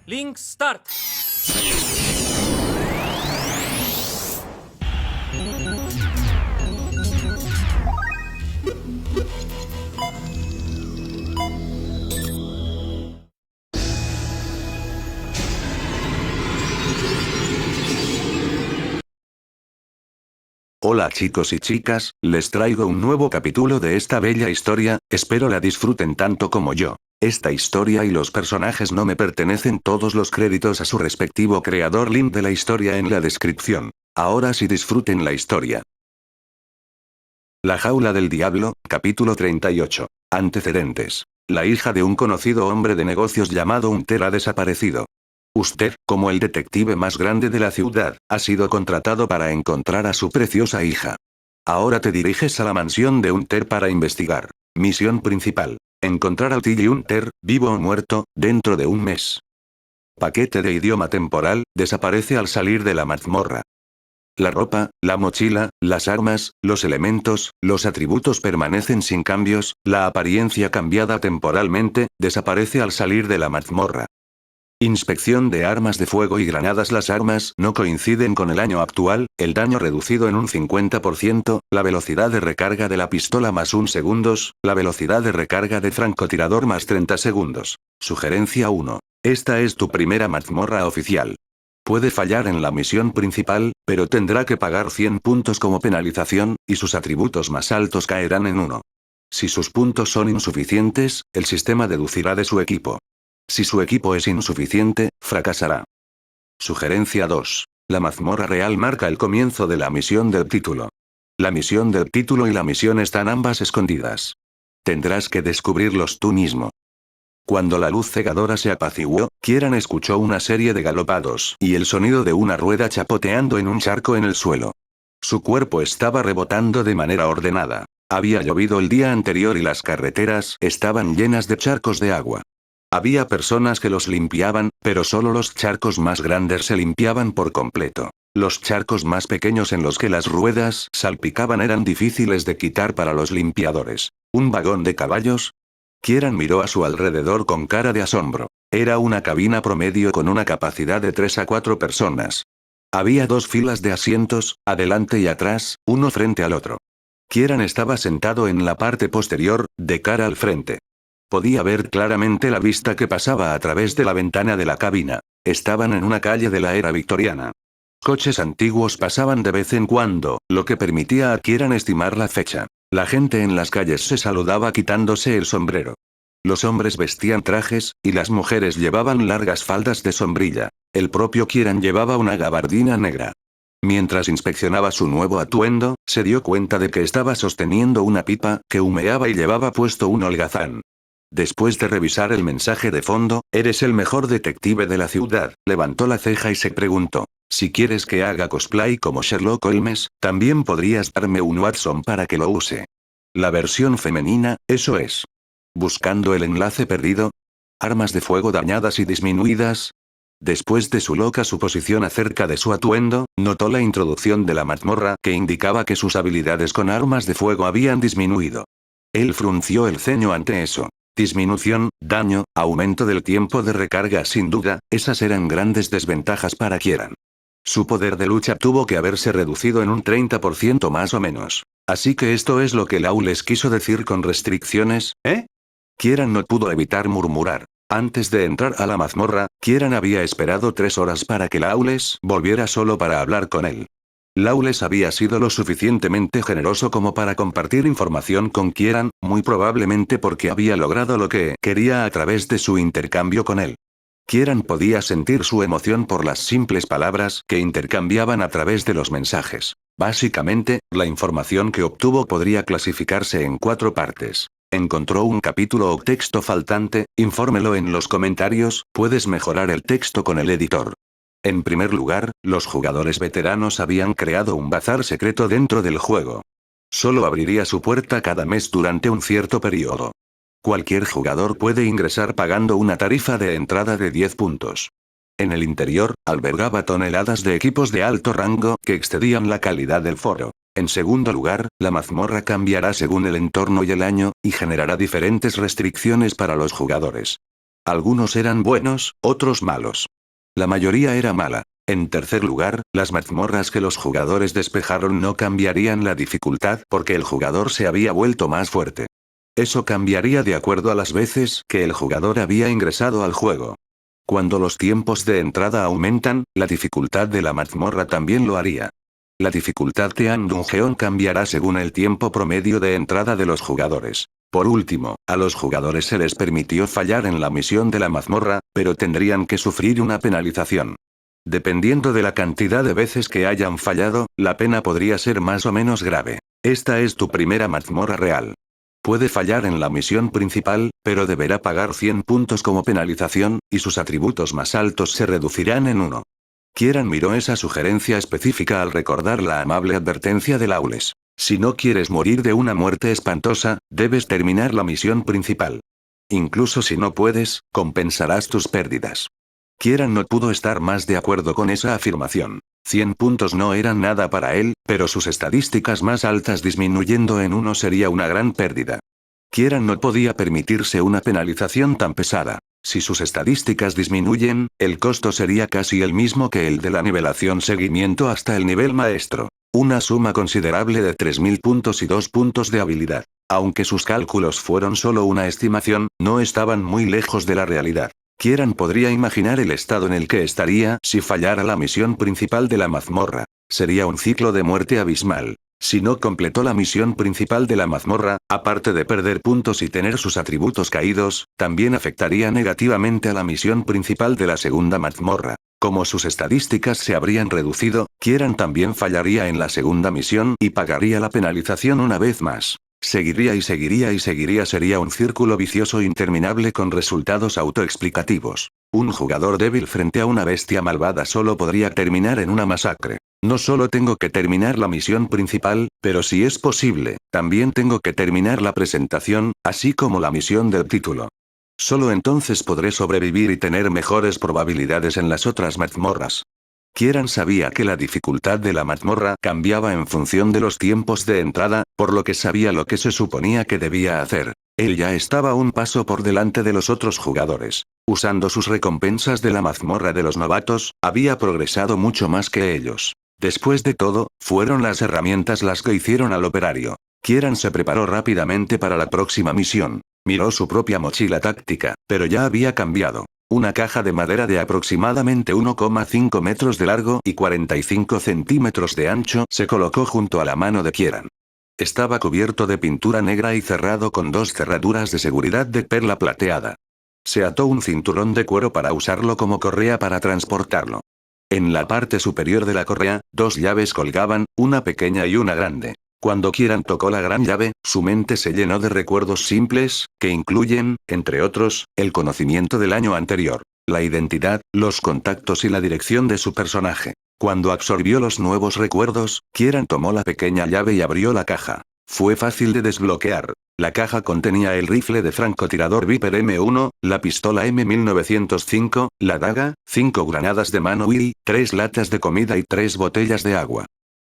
Link Start. Hola chicos y chicas, les traigo un nuevo capítulo de esta bella historia, espero la disfruten tanto como yo. Esta historia y los personajes no me pertenecen, todos los créditos a su respectivo creador, link de la historia en la descripción. Ahora sí, disfruten la historia. La jaula del diablo, capítulo 38. Antecedentes. La hija de un conocido hombre de negocios llamado Hunter ha desaparecido. Usted, como el detective más grande de la ciudad, ha sido contratado para encontrar a su preciosa hija. Ahora te diriges a la mansión de Hunter para investigar. Misión principal. Encontrar a Tilly Hunter, vivo o muerto, dentro de un mes. Paquete de idioma temporal, desaparece al salir de la mazmorra. La ropa, la mochila, las armas, los elementos, los atributos permanecen sin cambios, la apariencia cambiada temporalmente, desaparece al salir de la mazmorra. Inspección de armas de fuego y granadas. Las armas no coinciden con el año actual, el daño reducido en un 50%, la velocidad de recarga de la pistola más 1 segundos, la velocidad de recarga de francotirador más 30 segundos. Sugerencia 1. Esta es tu primera mazmorra oficial. Puede fallar en la misión principal, pero tendrá que pagar 100 puntos como penalización, y sus atributos más altos caerán en 1. Si sus puntos son insuficientes, el sistema deducirá de su equipo. Si su equipo es insuficiente, fracasará. Sugerencia 2. La mazmorra real marca el comienzo de la misión del título. La misión del título y la misión están ambas escondidas. Tendrás que descubrirlos tú mismo. Cuando la luz cegadora se apaciguó, Kieran escuchó una serie de galopados y el sonido de una rueda chapoteando en un charco en el suelo. Su cuerpo estaba rebotando de manera ordenada. Había llovido el día anterior y las carreteras estaban llenas de charcos de agua. Había personas que los limpiaban, pero solo los charcos más grandes se limpiaban por completo. Los charcos más pequeños en los que las ruedas salpicaban eran difíciles de quitar para los limpiadores. ¿Un vagón de caballos? Kieran miró a su alrededor con cara de asombro. Era una cabina promedio con una capacidad de 3 a 4 personas. Había 2 filas de asientos, adelante y atrás, uno frente al otro. Kieran estaba sentado en la parte posterior, de cara al frente. Podía ver claramente la vista que pasaba a través de la ventana de la cabina. Estaban en una calle de la era victoriana. Coches antiguos pasaban de vez en cuando, lo que permitía a Kieran estimar la fecha. La gente en las calles se saludaba quitándose el sombrero. Los hombres vestían trajes, y las mujeres llevaban largas faldas de sombrilla. El propio Kieran llevaba una gabardina negra. Mientras inspeccionaba su nuevo atuendo, se dio cuenta de que estaba sosteniendo una pipa, que humeaba y llevaba puesto un holgazán. Después de revisar el mensaje de fondo, «Eres el mejor detective de la ciudad», levantó la ceja y se preguntó, «Si quieres que haga cosplay como Sherlock Holmes, también podrías darme un Watson para que lo use. La versión femenina, eso es. Buscando el enlace perdido. Armas de fuego dañadas y disminuidas». Después de su loca suposición acerca de su atuendo, notó la introducción de la mazmorra que indicaba que sus habilidades con armas de fuego habían disminuido. Él frunció el ceño ante eso. Disminución, daño, aumento del tiempo de recarga. Sin duda, esas eran grandes desventajas para Kieran. Su poder de lucha tuvo que haberse reducido en un 30% más o menos. Así que esto es lo que Lawless quiso decir con restricciones, ¿eh? Kieran no pudo evitar murmurar. Antes de entrar a la mazmorra, Kieran había esperado 3 horas para que Lawless volviera solo para hablar con él. Lawless había sido lo suficientemente generoso como para compartir información con Kieran, muy probablemente porque había logrado lo que quería a través de su intercambio con él. Kieran podía sentir su emoción por las simples palabras que intercambiaban a través de los mensajes. Básicamente, la información que obtuvo podría clasificarse en 4 partes. ¿Encontró un capítulo o texto faltante? Infórmelo en los comentarios, puedes mejorar el texto con el editor. En primer lugar, los jugadores veteranos habían creado un bazar secreto dentro del juego. Solo abriría su puerta cada mes durante un cierto periodo. Cualquier jugador puede ingresar pagando una tarifa de entrada de 10 puntos. En el interior, albergaba toneladas de equipos de alto rango que excedían la calidad del foro. En segundo lugar, la mazmorra cambiará según el entorno y el año, y generará diferentes restricciones para los jugadores. Algunos eran buenos, otros malos. La mayoría era mala. En tercer lugar, las mazmorras que los jugadores despejaron no cambiarían la dificultad porque el jugador se había vuelto más fuerte. Eso cambiaría de acuerdo a las veces que el jugador había ingresado al juego. Cuando los tiempos de entrada aumentan, la dificultad de la mazmorra también lo haría. La dificultad de End Dungeon cambiará según el tiempo promedio de entrada de los jugadores. Por último, a los jugadores se les permitió fallar en la misión de la mazmorra, pero tendrían que sufrir una penalización. Dependiendo de la cantidad de veces que hayan fallado, la pena podría ser más o menos grave. Esta es tu primera mazmorra real. Puede fallar en la misión principal, pero deberá pagar 100 puntos como penalización, y sus atributos más altos se reducirán en 1. Kieran miró esa sugerencia específica al recordar la amable advertencia de Lawless. Si no quieres morir de una muerte espantosa, debes terminar la misión principal. Incluso si no puedes, compensarás tus pérdidas. Kieran no pudo estar más de acuerdo con esa afirmación. 100 puntos no eran nada para él, pero sus estadísticas más altas disminuyendo en 1 sería una gran pérdida. Kieran no podía permitirse una penalización tan pesada. Si sus estadísticas disminuyen, el costo sería casi el mismo que el de la nivelación seguimiento hasta el nivel maestro. Una suma considerable de 3000 puntos y 2 puntos de habilidad. Aunque sus cálculos fueron solo una estimación, no estaban muy lejos de la realidad. Kieran podría imaginar el estado en el que estaría si fallara la misión principal de la mazmorra. Sería un ciclo de muerte abismal. Si no completó la misión principal de la mazmorra, aparte de perder puntos y tener sus atributos caídos, también afectaría negativamente a la misión principal de la segunda mazmorra. Como sus estadísticas se habrían reducido, Kieran también fallaría en la segunda misión y pagaría la penalización una vez más. Seguiría y seguiría y seguiría, sería un círculo vicioso interminable con resultados autoexplicativos. Un jugador débil frente a una bestia malvada solo podría terminar en una masacre. No solo tengo que terminar la misión principal, pero si es posible, también tengo que terminar la presentación, así como la misión del título. Solo entonces podré sobrevivir y tener mejores probabilidades en las otras mazmorras. Kieran sabía que la dificultad de la mazmorra cambiaba en función de los tiempos de entrada, por lo que sabía lo que se suponía que debía hacer. Él ya estaba un paso por delante de los otros jugadores. Usando sus recompensas de la mazmorra de los novatos, había progresado mucho más que ellos. Después de todo, fueron las herramientas las que hicieron al operario. Kieran se preparó rápidamente para la próxima misión. Miró su propia mochila táctica, pero ya había cambiado. Una caja de madera de aproximadamente 1,5 metros de largo y 45 centímetros de ancho se colocó junto a la mano de Kieran. Estaba cubierto de pintura negra y cerrado con 2 cerraduras de seguridad de perla plateada. Se ató un cinturón de cuero para usarlo como correa para transportarlo. En la parte superior de la correa, 2 llaves colgaban, una pequeña y una grande. Cuando Kieran tocó la gran llave, su mente se llenó de recuerdos simples, que incluyen, entre otros, el conocimiento del año anterior, la identidad, los contactos y la dirección de su personaje. Cuando absorbió los nuevos recuerdos, Kieran tomó la pequeña llave y abrió la caja. Fue fácil de desbloquear. La caja contenía el rifle de francotirador Viper M1, la pistola M1905, la daga, 5 granadas de mano y 3 latas de comida y 3 botellas de agua.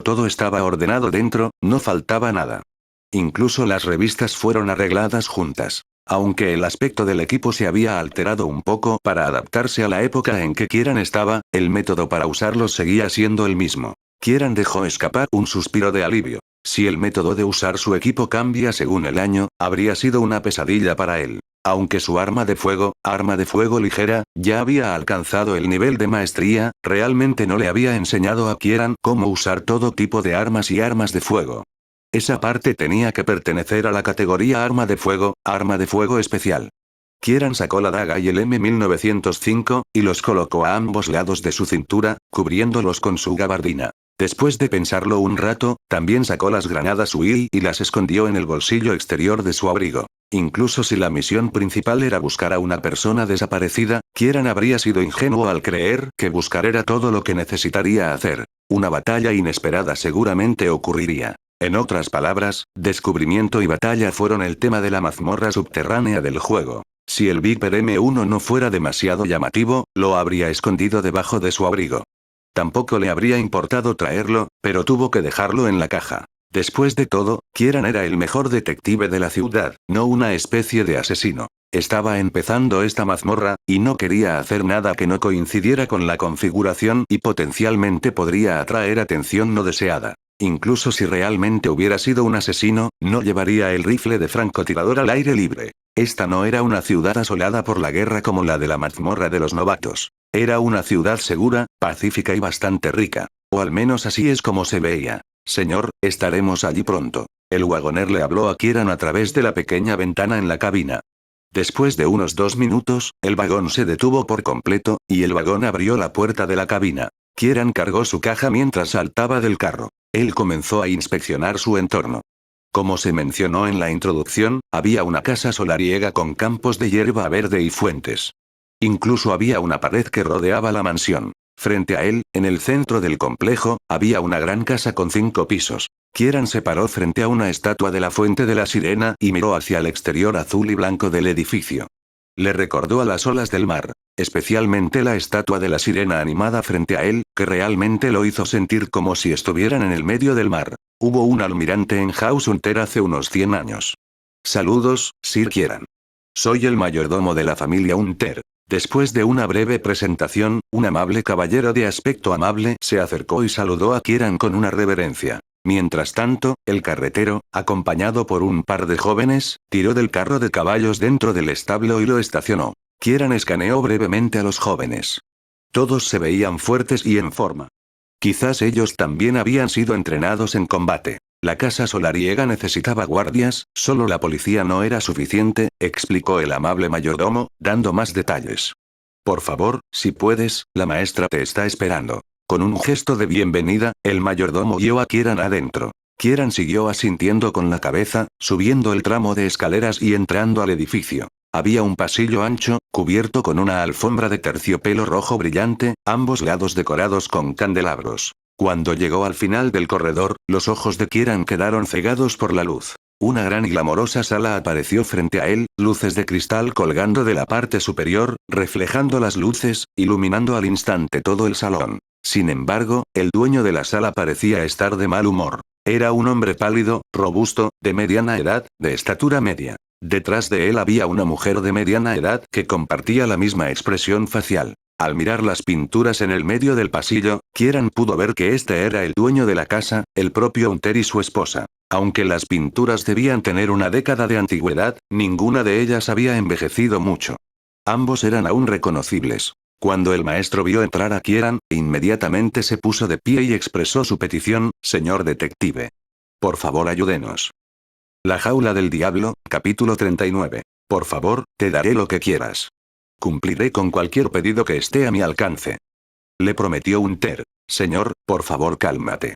Todo estaba ordenado dentro, no faltaba nada. Incluso las revistas fueron arregladas juntas. Aunque el aspecto del equipo se había alterado un poco para adaptarse a la época en que Kieran estaba, el método para usarlos seguía siendo el mismo. Kieran dejó escapar un suspiro de alivio. Si el método de usar su equipo cambia según el año, habría sido una pesadilla para él. Aunque su arma de fuego ligera, ya había alcanzado el nivel de maestría, realmente no le había enseñado a Kieran cómo usar todo tipo de armas y armas de fuego. Esa parte tenía que pertenecer a la categoría arma de fuego especial. Kieran sacó la daga y el M1905, y los colocó a ambos lados de su cintura, cubriéndolos con su gabardina. Después de pensarlo un rato, también sacó las granadas Will y las escondió en el bolsillo exterior de su abrigo. Incluso si la misión principal era buscar a una persona desaparecida, Kieran habría sido ingenuo al creer que buscar era todo lo que necesitaría hacer. Una batalla inesperada seguramente ocurriría. En otras palabras, descubrimiento y batalla fueron el tema de la mazmorra subterránea del juego. Si el Viper M1 no fuera demasiado llamativo, lo habría escondido debajo de su abrigo. Tampoco le habría importado traerlo, pero tuvo que dejarlo en la caja. Después de todo, Kieran era el mejor detective de la ciudad, no una especie de asesino. Estaba empezando esta mazmorra, y no quería hacer nada que no coincidiera con la configuración y potencialmente podría atraer atención no deseada. Incluso si realmente hubiera sido un asesino, no llevaría el rifle de francotirador al aire libre. Esta no era una ciudad asolada por la guerra como la de la mazmorra de los novatos. Era una ciudad segura, pacífica y bastante rica. O al menos así es como se veía. Señor, estaremos allí pronto. El wagoner le habló a Kieran a través de la pequeña ventana en la cabina. Después de unos 2 minutos, el vagón se detuvo por completo, y el vagón abrió la puerta de la cabina. Kieran cargó su caja mientras saltaba del carro. Él comenzó a inspeccionar su entorno. Como se mencionó en la introducción, había una casa solariega con campos de hierba verde y fuentes. Incluso había una pared que rodeaba la mansión. Frente a él, en el centro del complejo, había una gran casa con 5 pisos. Kieran se paró frente a una estatua de la fuente de la sirena y miró hacia el exterior azul y blanco del edificio. Le recordó a las olas del mar, especialmente la estatua de la sirena animada frente a él, que realmente lo hizo sentir como si estuvieran en el medio del mar. Hubo un almirante en House Hunter hace unos 100 años. Saludos, Sir Kieran. Soy el mayordomo de la familia Hunter. Después de una breve presentación, un amable caballero de aspecto amable se acercó y saludó a Kieran con una reverencia. Mientras tanto, el carretero, acompañado por un par de jóvenes, tiró del carro de caballos dentro del establo y lo estacionó. Kieran escaneó brevemente a los jóvenes. Todos se veían fuertes y en forma. Quizás ellos también habían sido entrenados en combate. La casa solariega necesitaba guardias, solo la policía no era suficiente, explicó el amable mayordomo, dando más detalles. Por favor, si puedes, la maestra te está esperando. Con un gesto de bienvenida, el mayordomo guió a Kieran adentro. Kieran siguió asintiendo con la cabeza, subiendo el tramo de escaleras y entrando al edificio. Había un pasillo ancho, cubierto con una alfombra de terciopelo rojo brillante, ambos lados decorados con candelabros. Cuando llegó al final del corredor, los ojos de Kieran quedaron cegados por la luz. Una gran y glamorosa sala apareció frente a él, luces de cristal colgando de la parte superior, reflejando las luces, iluminando al instante todo el salón. Sin embargo, el dueño de la sala parecía estar de mal humor. Era un hombre pálido, robusto, de mediana edad, de estatura media. Detrás de él había una mujer de mediana edad que compartía la misma expresión facial. Al mirar las pinturas en el medio del pasillo, Kieran pudo ver que este era el dueño de la casa, el propio Hunter y su esposa. Aunque las pinturas debían tener una década de antigüedad, ninguna de ellas había envejecido mucho. Ambos eran aún reconocibles. Cuando el maestro vio entrar a Kieran, inmediatamente se puso de pie y expresó su petición: señor detective. Por favor, ayúdenos. La jaula del diablo, capítulo 39. Por favor, te daré lo que quieras. Cumpliré con cualquier pedido que esté a mi alcance. Le prometió Hunter. Señor, por favor, cálmate.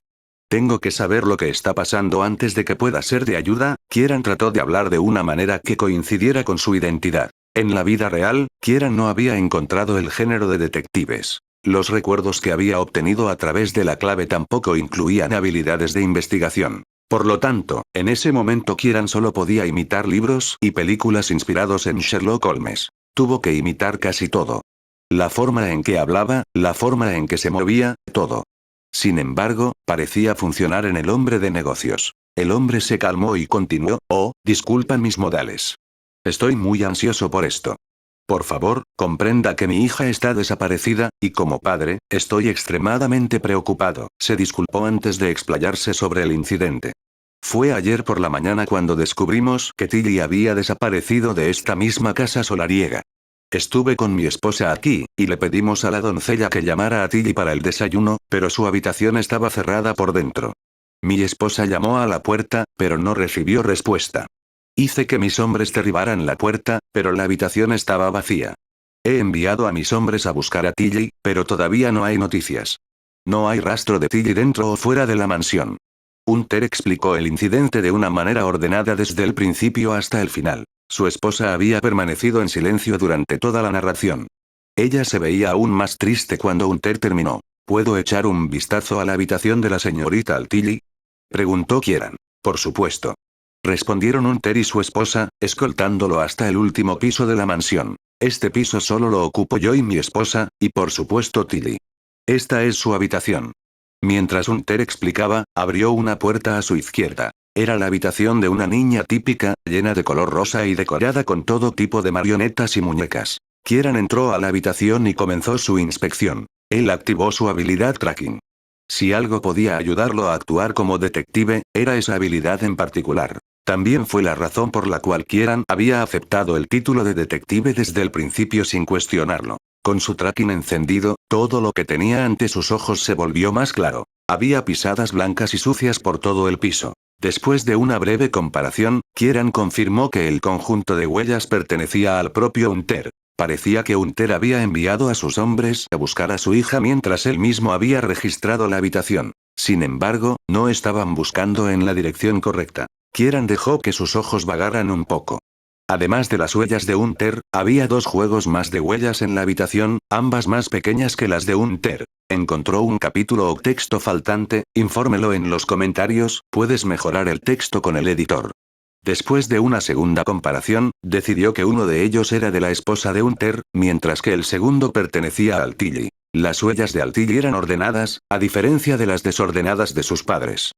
Tengo que saber lo que está pasando antes de que pueda ser de ayuda. Kieran trató de hablar de una manera que coincidiera con su identidad. En la vida real, Kieran no había encontrado el género de detectives. Los recuerdos que había obtenido a través de la clave tampoco incluían habilidades de investigación. Por lo tanto, en ese momento Kieran solo podía imitar libros y películas inspirados en Sherlock Holmes. Tuvo que imitar casi todo. La forma en que hablaba, la forma en que se movía, todo. Sin embargo, parecía funcionar en el hombre de negocios. El hombre se calmó y continuó: oh, disculpa mis modales. Estoy muy ansioso por esto. Por favor, comprenda que mi hija está desaparecida, y como padre, estoy extremadamente preocupado. Se disculpó antes de explayarse sobre el incidente. Fue ayer por la mañana cuando descubrimos que Tilly había desaparecido de esta misma casa solariega. Estuve con mi esposa aquí, y le pedimos a la doncella que llamara a Tilly para el desayuno, pero su habitación estaba cerrada por dentro. Mi esposa llamó a la puerta, pero no recibió respuesta. Hice que mis hombres derribaran la puerta, pero la habitación estaba vacía. He enviado a mis hombres a buscar a Tilly, pero todavía no hay noticias. No hay rastro de Tilly dentro o fuera de la mansión. Hunter explicó el incidente de una manera ordenada desde el principio hasta el final. Su esposa había permanecido en silencio durante toda la narración. Ella se veía aún más triste cuando Hunter terminó. ¿Puedo echar un vistazo a la habitación de la señorita Tilly?, preguntó Kieran. Por supuesto. Respondieron Hunter y su esposa, escoltándolo hasta el último piso de la mansión. Este piso solo lo ocupo yo y mi esposa, y por supuesto Tilly. Esta es su habitación. Mientras Hunter explicaba, abrió una puerta a su izquierda. Era la habitación de una niña típica, llena de color rosa y decorada con todo tipo de marionetas y muñecas. Kieran entró a la habitación y comenzó su inspección. Él activó su habilidad tracking. Si algo podía ayudarlo a actuar como detective, era esa habilidad en particular. También fue la razón por la cual Kieran había aceptado el título de detective desde el principio sin cuestionarlo. Con su tracking encendido, todo lo que tenía ante sus ojos se volvió más claro. Había pisadas blancas y sucias por todo el piso. Después de una breve comparación, Kieran confirmó que el conjunto de huellas pertenecía al propio Hunter. Parecía que Hunter había enviado a sus hombres a buscar a su hija mientras él mismo había registrado la habitación. Sin embargo, no estaban buscando en la dirección correcta. Kieran dejó que sus ojos vagaran un poco. Además de las huellas de Hunter, había 2 juegos más de huellas en la habitación, ambas más pequeñas que las de Hunter. ¿Encontró un capítulo o texto faltante? Infórmelo en los comentarios, puedes mejorar el texto con el editor. Después de una segunda comparación, decidió que uno de ellos era de la esposa de Hunter, mientras que el segundo pertenecía a Altilli. Las huellas de Altilli eran ordenadas, a diferencia de las desordenadas de sus padres.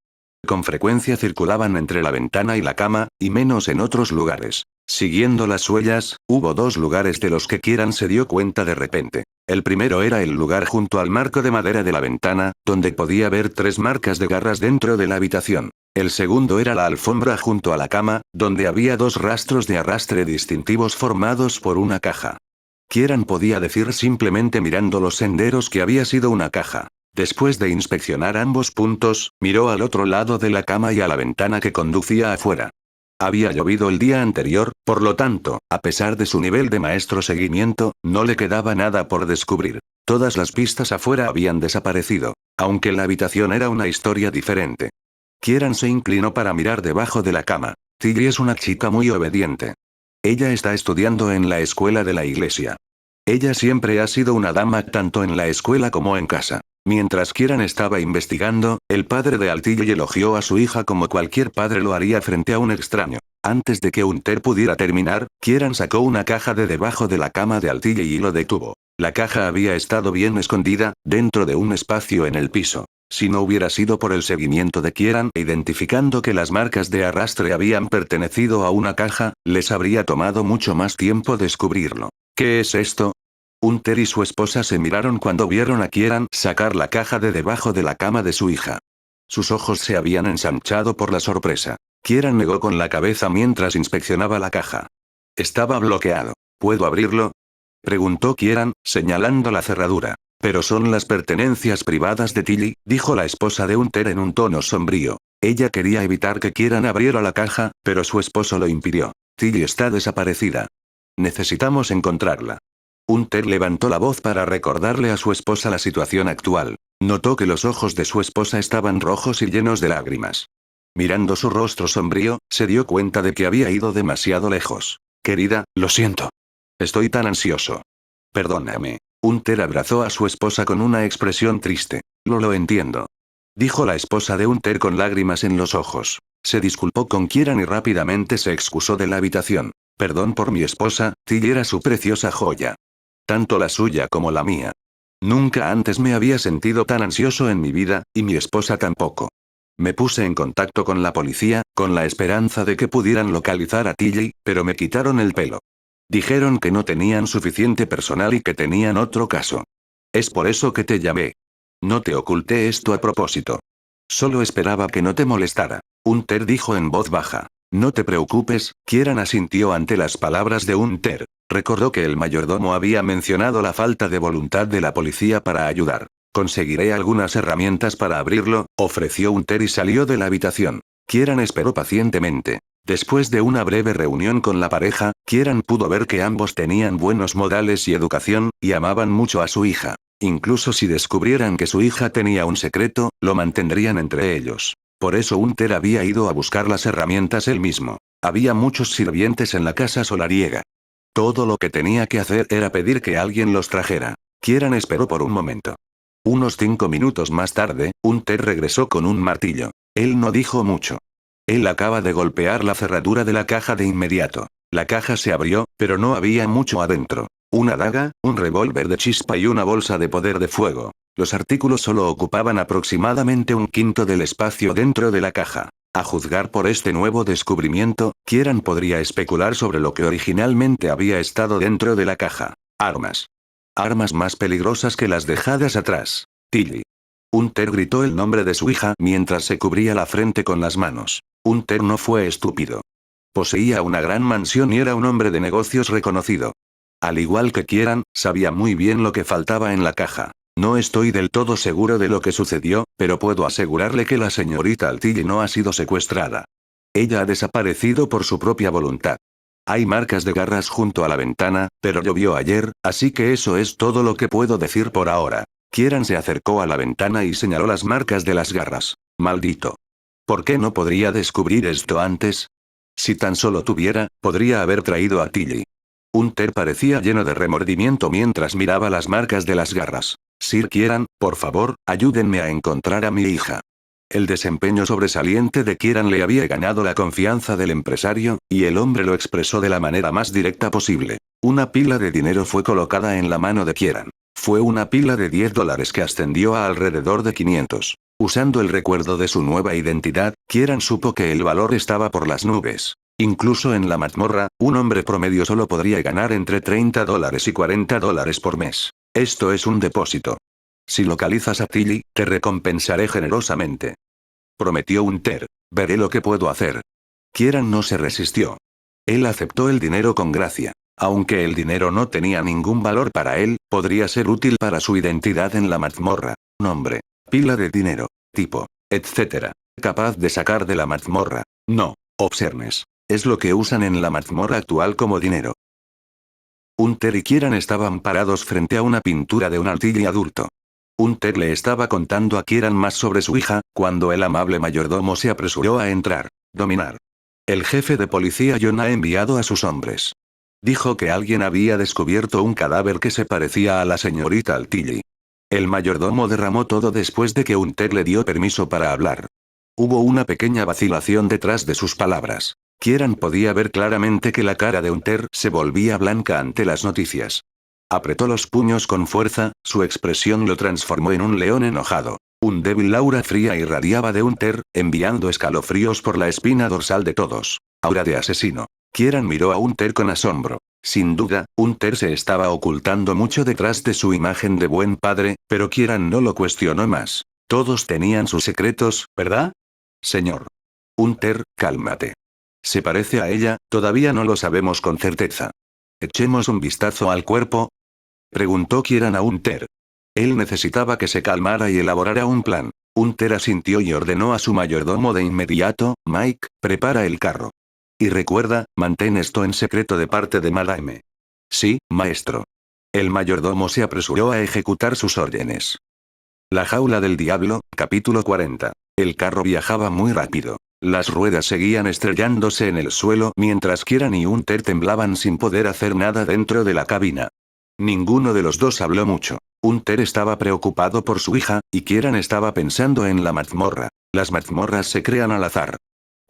Con frecuencia circulaban entre la ventana y la cama, y menos en otros lugares. Siguiendo las huellas, hubo 2 lugares de los que Kieran se dio cuenta de repente. El primero era el lugar junto al marco de madera de la ventana, donde podía ver 3 marcas de garras dentro de la habitación. El segundo era la alfombra junto a la cama, donde había 2 rastros de arrastre distintivos formados por una caja. Kieran podía decir simplemente mirando los senderos que había sido una caja. Después de inspeccionar ambos puntos, miró al otro lado de la cama y a la ventana que conducía afuera. Había llovido el día anterior, por lo tanto, a pesar de su nivel de maestro seguimiento, no le quedaba nada por descubrir. Todas las pistas afuera habían desaparecido, aunque la habitación era una historia diferente. Kieran se inclinó para mirar debajo de la cama. Tilly es una chica muy obediente. Ella está estudiando en la escuela de la iglesia. Ella siempre ha sido una dama tanto en la escuela como en casa. Mientras Kieran estaba investigando, el padre de Altilli elogió a su hija como cualquier padre lo haría frente a un extraño. Antes de que Hunter pudiera terminar, Kieran sacó una caja de debajo de la cama de Altilli y lo detuvo. La caja había estado bien escondida, dentro de un espacio en el piso. Si no hubiera sido por el seguimiento de Kieran identificando que las marcas de arrastre habían pertenecido a una caja, les habría tomado mucho más tiempo descubrirlo. ¿Qué es esto? Hunter y su esposa se miraron cuando vieron a Kieran sacar la caja de debajo de la cama de su hija. Sus ojos se habían ensanchado por la sorpresa. Kieran negó con la cabeza mientras inspeccionaba la caja. Estaba bloqueado. ¿Puedo abrirlo?, preguntó Kieran, señalando la cerradura. Pero son las pertenencias privadas de Tilly, dijo la esposa de Hunter en un tono sombrío. Ella quería evitar que Kieran abriera la caja, pero su esposo lo impidió. Tilly está desaparecida. Necesitamos encontrarla. Hunter levantó la voz para recordarle a su esposa la situación actual. Notó que los ojos de su esposa estaban rojos y llenos de lágrimas. Mirando su rostro sombrío, se dio cuenta de que había ido demasiado lejos. Querida, lo siento. Estoy tan ansioso. Perdóname. Hunter abrazó a su esposa con una expresión triste. Lo entiendo. Dijo la esposa de Hunter con lágrimas en los ojos. Se disculpó con Kieran y rápidamente se excusó de la habitación. Perdón por mi esposa, Tilly era su preciosa joya. Tanto la suya como la mía. Nunca antes me había sentido tan ansioso en mi vida, y mi esposa tampoco. Me puse en contacto con la policía, con la esperanza de que pudieran localizar a Tilly, pero me quitaron el pelo. Dijeron que no tenían suficiente personal y que tenían otro caso. Es por eso que te llamé. No te oculté esto a propósito. Solo esperaba que no te molestara. Hunter dijo en voz baja. No te preocupes, Kieran asintió ante las palabras de Hunter. Recordó que el mayordomo había mencionado la falta de voluntad de la policía para ayudar. Conseguiré algunas herramientas para abrirlo, ofreció Hunter y salió de la habitación. Kieran esperó pacientemente. Después de una breve reunión con la pareja, Kieran pudo ver que ambos tenían buenos modales y educación, y amaban mucho a su hija. Incluso si descubrieran que su hija tenía un secreto, lo mantendrían entre ellos. Por eso Hunter había ido a buscar las herramientas él mismo. Había muchos sirvientes en la casa solariega. Todo lo que tenía que hacer era pedir que alguien los trajera. Kieran esperó por un momento. Unos 5 minutos más tarde, Hunter regresó con un martillo. Él no dijo mucho. Él acaba de golpear la cerradura de la caja de inmediato. La caja se abrió, pero no había mucho adentro. Una daga, un revólver de chispa y una bolsa de poder de fuego. Los artículos solo ocupaban aproximadamente un quinto del espacio dentro de la caja. A juzgar por este nuevo descubrimiento, Kieran podría especular sobre lo que originalmente había estado dentro de la caja. Armas. Armas más peligrosas que las dejadas atrás. Tilly. Hunter gritó el nombre de su hija mientras se cubría la frente con las manos. Hunter no fue estúpido. Poseía una gran mansión y era un hombre de negocios reconocido. Al igual que Kieran, sabía muy bien lo que faltaba en la caja. No estoy del todo seguro de lo que sucedió, pero puedo asegurarle que la señorita Tilly no ha sido secuestrada. Ella ha desaparecido por su propia voluntad. Hay marcas de garras junto a la ventana, pero llovió ayer, así que eso es todo lo que puedo decir por ahora. Kieran se acercó a la ventana y señaló las marcas de las garras. Maldito. ¿Por qué no podría descubrir esto antes? Si tan solo tuviera, podría haber traído a Tilly. Hunter parecía lleno de remordimiento mientras miraba las marcas de las garras. Sir Kieran, por favor, ayúdenme a encontrar a mi hija. El desempeño sobresaliente de Kieran le había ganado la confianza del empresario, y el hombre lo expresó de la manera más directa posible. Una pila de dinero fue colocada en la mano de Kieran. Fue una pila de $10 que ascendió a alrededor de 500. Usando el recuerdo de su nueva identidad, Kieran supo que el valor estaba por las nubes. Incluso en la mazmorra, un hombre promedio solo podría ganar entre $30 y $40 por mes. Esto es un depósito. Si localizas a Tilly, te recompensaré generosamente. Prometió Hunter. Veré lo que puedo hacer. Kieran no se resistió. Él aceptó el dinero con gracia. Aunque el dinero no tenía ningún valor para él, podría ser útil para su identidad en la mazmorra. Nombre. Pila de dinero. Tipo. Etc. Capaz de sacar de la mazmorra. No. Obsernes. Es lo que usan en la mazmorra actual como dinero. Hunter y Kieran estaban parados frente a una pintura de un Tilly adulto. Hunter le estaba contando a Kieran más sobre su hija, cuando el amable mayordomo se apresuró a entrar. Dominar. El jefe de policía John ha enviado a sus hombres. Dijo que alguien había descubierto un cadáver que se parecía a la señorita Tilly. El mayordomo derramó todo después de que Hunter le dio permiso para hablar. Hubo una pequeña vacilación detrás de sus palabras. Kieran podía ver claramente que la cara de Hunter se volvía blanca ante las noticias. Apretó los puños con fuerza, su expresión lo transformó en un león enojado. Un débil aura fría irradiaba de Hunter, enviando escalofríos por la espina dorsal de todos. Aura de asesino. Kieran miró a Hunter con asombro. Sin duda, Hunter se estaba ocultando mucho detrás de su imagen de buen padre, pero Kieran no lo cuestionó más. Todos tenían sus secretos, ¿verdad? Señor. Hunter, cálmate. ¿Se parece a ella? Todavía no lo sabemos con certeza. ¿Echemos un vistazo al cuerpo? Preguntó Kieran a Hunter. Él necesitaba que se calmara y elaborara un plan. Hunter asintió y ordenó a su mayordomo de inmediato: Mike, prepara el carro. Y recuerda, mantén esto en secreto de parte de Madame. Sí, maestro. El mayordomo se apresuró a ejecutar sus órdenes. La jaula del diablo, capítulo 40. El carro viajaba muy rápido. Las ruedas seguían estrellándose en el suelo mientras Kieran y Hunter temblaban sin poder hacer nada dentro de la cabina. Ninguno de los dos habló mucho. Hunter estaba preocupado por su hija, y Kieran estaba pensando en la mazmorra. Las mazmorras se crean al azar.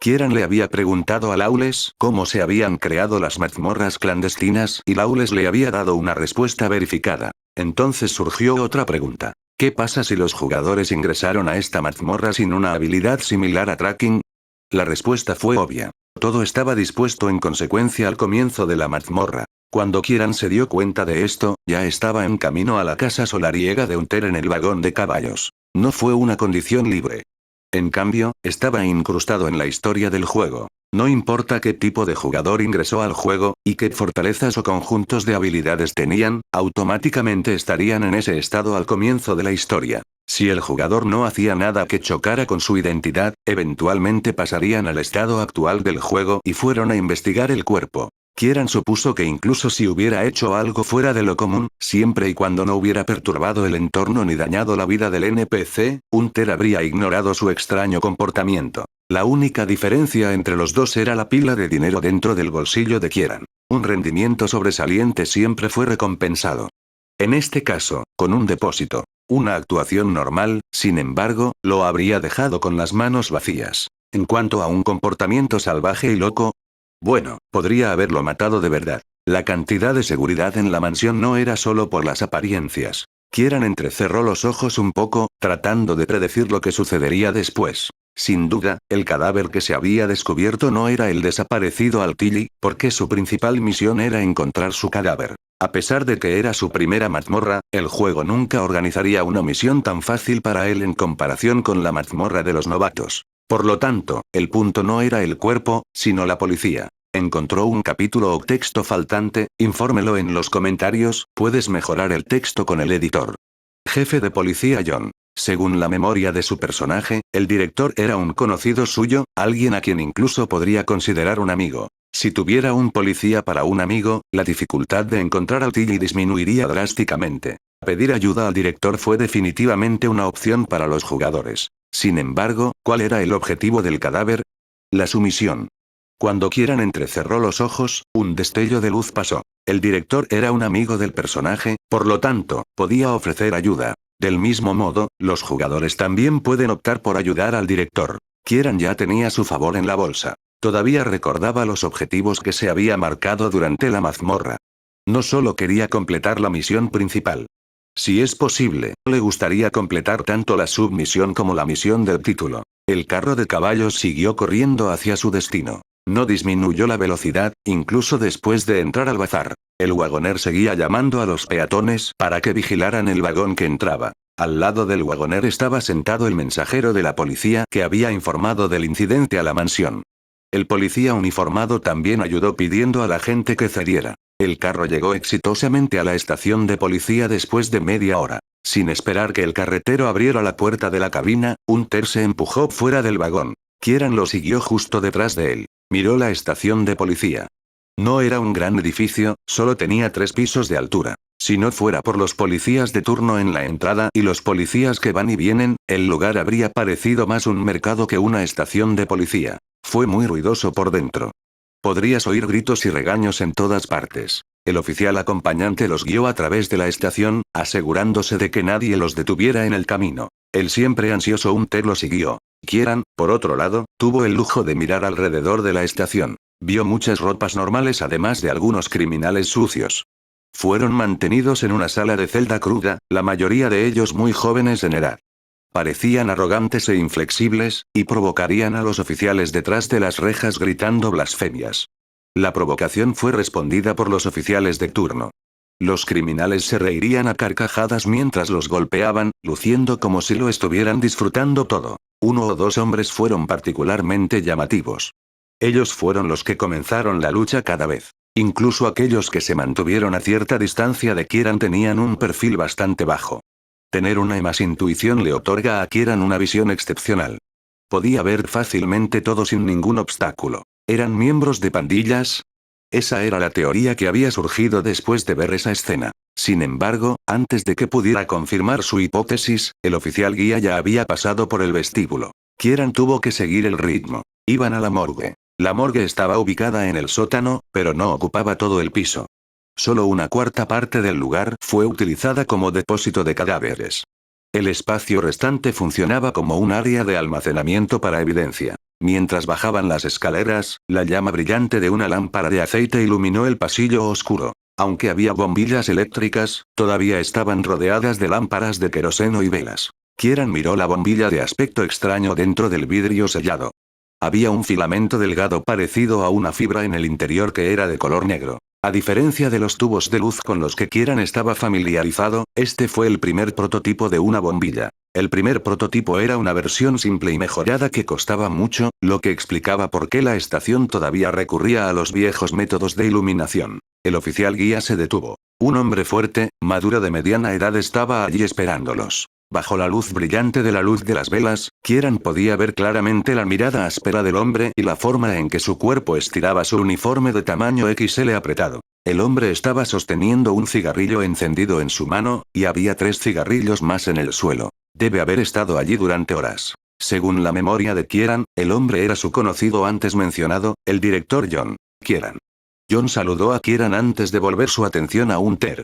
Kieran le había preguntado a Lawless cómo se habían creado las mazmorras clandestinas y Lawless le había dado una respuesta verificada. Entonces surgió otra pregunta. ¿Qué pasa si los jugadores ingresaron a esta mazmorra sin una habilidad similar a tracking? La respuesta fue obvia. Todo estaba dispuesto en consecuencia al comienzo de la mazmorra. Cuando Kieran se dio cuenta de esto, ya estaba en camino a la casa solariega de Hunter en el vagón de caballos. No fue una condición libre. En cambio, estaba incrustado en la historia del juego. No importa qué tipo de jugador ingresó al juego, y qué fortalezas o conjuntos de habilidades tenían, automáticamente estarían en ese estado al comienzo de la historia. Si el jugador no hacía nada que chocara con su identidad, eventualmente pasarían al estado actual del juego y fueron a investigar el cuerpo. Kieran supuso que incluso si hubiera hecho algo fuera de lo común, siempre y cuando no hubiera perturbado el entorno ni dañado la vida del NPC, Hunter habría ignorado su extraño comportamiento. La única diferencia entre los dos era la pila de dinero dentro del bolsillo de Kieran. Un rendimiento sobresaliente siempre fue recompensado. En este caso, con un depósito. Una actuación normal, sin embargo, lo habría dejado con las manos vacías. En cuanto a un comportamiento salvaje y loco, bueno, podría haberlo matado de verdad. La cantidad de seguridad en la mansión no era solo por las apariencias. Kieran entrecerró los ojos un poco, tratando de predecir lo que sucedería después. Sin duda, el cadáver que se había descubierto no era el desaparecido Altilli, porque su principal misión era encontrar su cadáver. A pesar de que era su primera mazmorra, el juego nunca organizaría una misión tan fácil para él en comparación con la mazmorra de los novatos. Por lo tanto, el punto no era el cuerpo, sino la policía. ¿Encontró un capítulo o texto faltante? Infórmelo en los comentarios, puedes mejorar el texto con el editor. Jefe de policía John. Según la memoria de su personaje, el director era un conocido suyo, alguien a quien incluso podría considerar un amigo. Si tuviera un policía para un amigo, la dificultad de encontrar al Tilly disminuiría drásticamente. Pedir ayuda al director fue definitivamente una opción para los jugadores. Sin embargo, ¿cuál era el objetivo del cadáver? La sumisión. Cuando Kieran entrecerró los ojos, un destello de luz pasó. El director era un amigo del personaje, por lo tanto, podía ofrecer ayuda. Del mismo modo, los jugadores también pueden optar por ayudar al director. Kieran ya tenía su favor en la bolsa. Todavía recordaba los objetivos que se había marcado durante la mazmorra. No solo quería completar la misión principal. Si es posible, le gustaría completar tanto la submisión como la misión del título. El carro de caballos siguió corriendo hacia su destino. No disminuyó la velocidad, incluso después de entrar al bazar. El wagoner seguía llamando a los peatones para que vigilaran el vagón que entraba. Al lado del wagoner estaba sentado el mensajero de la policía que había informado del incidente a la mansión. El policía uniformado también ayudó pidiendo a la gente que cediera. El carro llegó exitosamente a la estación de policía después de media hora. Sin esperar que el carretero abriera la puerta de la cabina, un Ter se empujó fuera del vagón. Kieran lo siguió justo detrás de él. Miró la estación de policía. No era un gran edificio, solo tenía 3 pisos de altura. Si no fuera por los policías de turno en la entrada y los policías que van y vienen, el lugar habría parecido más un mercado que una estación de policía. Fue muy ruidoso por dentro. Podrías oír gritos y regaños en todas partes. El oficial acompañante los guió a través de la estación, asegurándose de que nadie los detuviera en el camino. El siempre ansioso Hunter lo siguió. Kieran, por otro lado, tuvo el lujo de mirar alrededor de la estación. Vio muchas ropas normales además de algunos criminales sucios. Fueron mantenidos en una sala de celda cruda, la mayoría de ellos muy jóvenes en edad. Parecían arrogantes e inflexibles, y provocarían a los oficiales detrás de las rejas gritando blasfemias. La provocación fue respondida por los oficiales de turno. Los criminales se reirían a carcajadas mientras los golpeaban, luciendo como si lo estuvieran disfrutando todo. 1 o 2 hombres fueron particularmente llamativos. Ellos fueron los que comenzaron la lucha cada vez. Incluso aquellos que se mantuvieron a cierta distancia de Kieran tenían un perfil bastante bajo. Tener una y más intuición le otorga a Kieran una visión excepcional. Podía ver fácilmente todo sin ningún obstáculo. ¿Eran miembros de pandillas? Esa era la teoría que había surgido después de ver esa escena. Sin embargo, antes de que pudiera confirmar su hipótesis, el oficial guía ya había pasado por el vestíbulo. Kieran tuvo que seguir el ritmo. Iban a la morgue. La morgue estaba ubicada en el sótano, pero no ocupaba todo el piso. Solo una cuarta parte del lugar fue utilizada como depósito de cadáveres. El espacio restante funcionaba como un área de almacenamiento para evidencia. Mientras bajaban las escaleras, la llama brillante de una lámpara de aceite iluminó el pasillo oscuro. Aunque había bombillas eléctricas, todavía estaban rodeadas de lámparas de queroseno y velas. Kieran miró la bombilla de aspecto extraño dentro del vidrio sellado. Había un filamento delgado parecido a una fibra en el interior que era de color negro. A diferencia de los tubos de luz con los que Kieran estaba familiarizado, este fue el primer prototipo de una bombilla. El primer prototipo era una versión simple y mejorada que costaba mucho, lo que explicaba por qué la estación todavía recurría a los viejos métodos de iluminación. El oficial guía se detuvo. Un hombre fuerte, maduro de mediana edad estaba allí esperándolos. Bajo la luz brillante de la luz de las velas, Kieran podía ver claramente la mirada áspera del hombre y la forma en que su cuerpo estiraba su uniforme de tamaño XL apretado. El hombre estaba sosteniendo un cigarrillo encendido en su mano, y había 3 cigarrillos más en el suelo. Debe haber estado allí durante horas. Según la memoria de Kieran, el hombre era su conocido antes mencionado, el director John. Kieran. John saludó a Kieran antes de volver su atención a Hunter.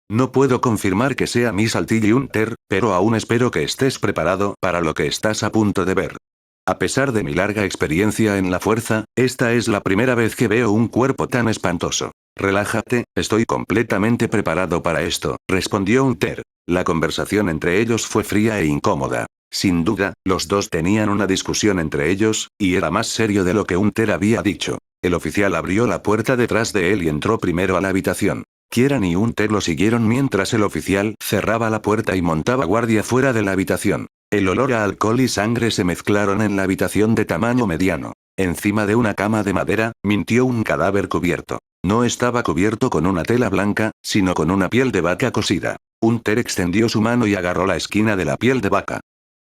No puedo confirmar que sea Miss Altilli Hunter, pero aún espero que estés preparado para lo que estás a punto de ver. A pesar de mi larga experiencia en la fuerza, esta es la primera vez que veo un cuerpo tan espantoso. Relájate, estoy completamente preparado para esto, respondió Hunter. La conversación entre ellos fue fría e incómoda. Sin duda, los dos tenían una discusión entre ellos, y era más serio de lo que Hunter había dicho. El oficial abrió la puerta detrás de él y entró primero a la habitación. Kieran y Hunter lo siguieron mientras el oficial cerraba la puerta y montaba guardia fuera de la habitación. El olor a alcohol y sangre se mezclaron en la habitación de tamaño mediano. Encima de una cama de madera, mintió un cadáver cubierto. No estaba cubierto con una tela blanca, sino con una piel de vaca cosida. Hunter extendió su mano y agarró la esquina de la piel de vaca.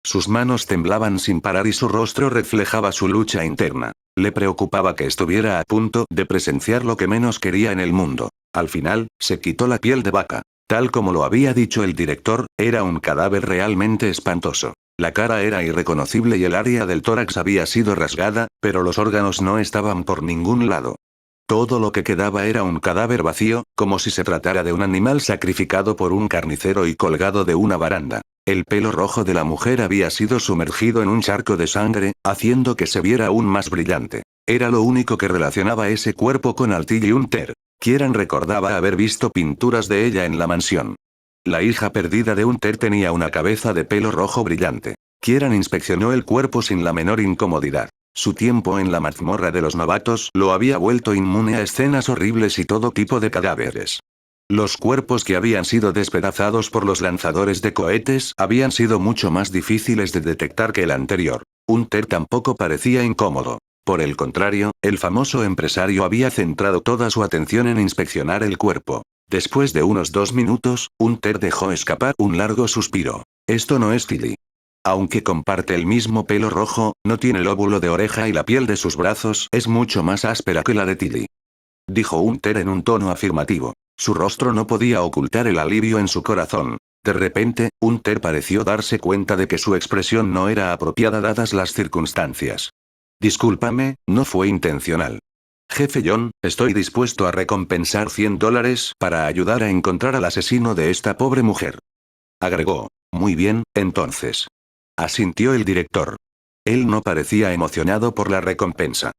Sus manos temblaban sin parar y su rostro reflejaba su lucha interna. Le preocupaba que estuviera a punto de presenciar lo que menos quería en el mundo. Al final, se quitó la piel de vaca. Tal como lo había dicho el director, era un cadáver realmente espantoso. La cara era irreconocible y el área del tórax había sido rasgada, pero los órganos no estaban por ningún lado. Todo lo que quedaba era un cadáver vacío, como si se tratara de un animal sacrificado por un carnicero y colgado de una baranda. El pelo rojo de la mujer había sido sumergido en un charco de sangre, haciendo que se viera aún más brillante. Era lo único que relacionaba ese cuerpo con Altilli Hunter. Kieran recordaba haber visto pinturas de ella en la mansión. La hija perdida de Hunter tenía una cabeza de pelo rojo brillante. Kieran inspeccionó el cuerpo sin la menor incomodidad. Su tiempo en la mazmorra de los novatos lo había vuelto inmune a escenas horribles y todo tipo de cadáveres. Los cuerpos que habían sido despedazados por los lanzadores de cohetes habían sido mucho más difíciles de detectar que el anterior. Hunter tampoco parecía incómodo. Por el contrario, el famoso empresario había centrado toda su atención en inspeccionar el cuerpo. Después de unos 2 minutos, Hunter dejó escapar un largo suspiro. Esto no es Tilly. Aunque comparte el mismo pelo rojo, no tiene lóbulo de oreja y la piel de sus brazos es mucho más áspera que la de Tilly. Dijo Hunter en un tono afirmativo. Su rostro no podía ocultar el alivio en su corazón. De repente, Hunter pareció darse cuenta de que su expresión no era apropiada dadas las circunstancias. Discúlpame, no fue intencional. Jefe John, estoy dispuesto a recompensar $100 para ayudar a encontrar al asesino de esta pobre mujer. Agregó. Muy bien, entonces. Asintió el director. Él no parecía emocionado por la recompensa.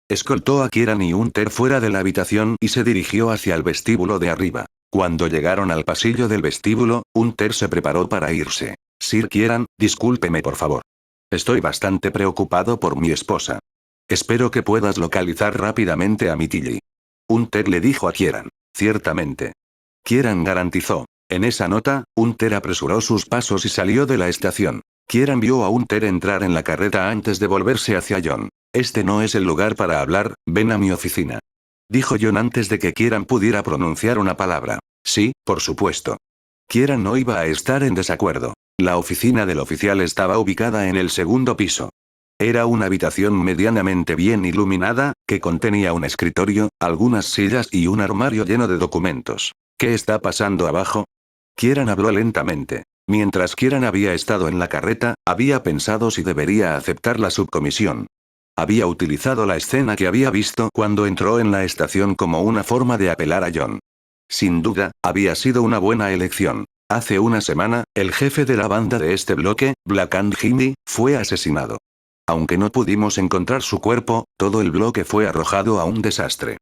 Escoltó a Kieran y Hunter fuera de la habitación y se dirigió hacia el vestíbulo de arriba. Cuando llegaron al pasillo del vestíbulo, Hunter se preparó para irse. Sir Kieran, discúlpeme por favor. Estoy bastante preocupado por mi esposa. Espero que puedas localizar rápidamente a mi Tilly. Hunter le dijo a Kieran. Ciertamente. Kieran garantizó. En esa nota, Hunter apresuró sus pasos y salió de la estación. Kieran vio a Hunter entrar en la carreta antes de volverse hacia John. Este no es el lugar para hablar, ven a mi oficina. Dijo John antes de que Kieran pudiera pronunciar una palabra. Sí, por supuesto. Kieran no iba a estar en desacuerdo. La oficina del oficial estaba ubicada en el segundo piso. Era una habitación medianamente bien iluminada, que contenía un escritorio, algunas sillas y un armario lleno de documentos. ¿Qué está pasando abajo? Kieran habló lentamente. Mientras Kieran había estado en la carreta, había pensado si debería aceptar la subcomisión. Había utilizado la escena que había visto cuando entró en la estación como una forma de apelar a John. Sin duda, había sido una buena elección. Hace una semana, el jefe de la banda de este bloque, Black and Jimmy, fue asesinado. Aunque no pudimos encontrar su cuerpo, todo el bloque fue arrojado a un desastre.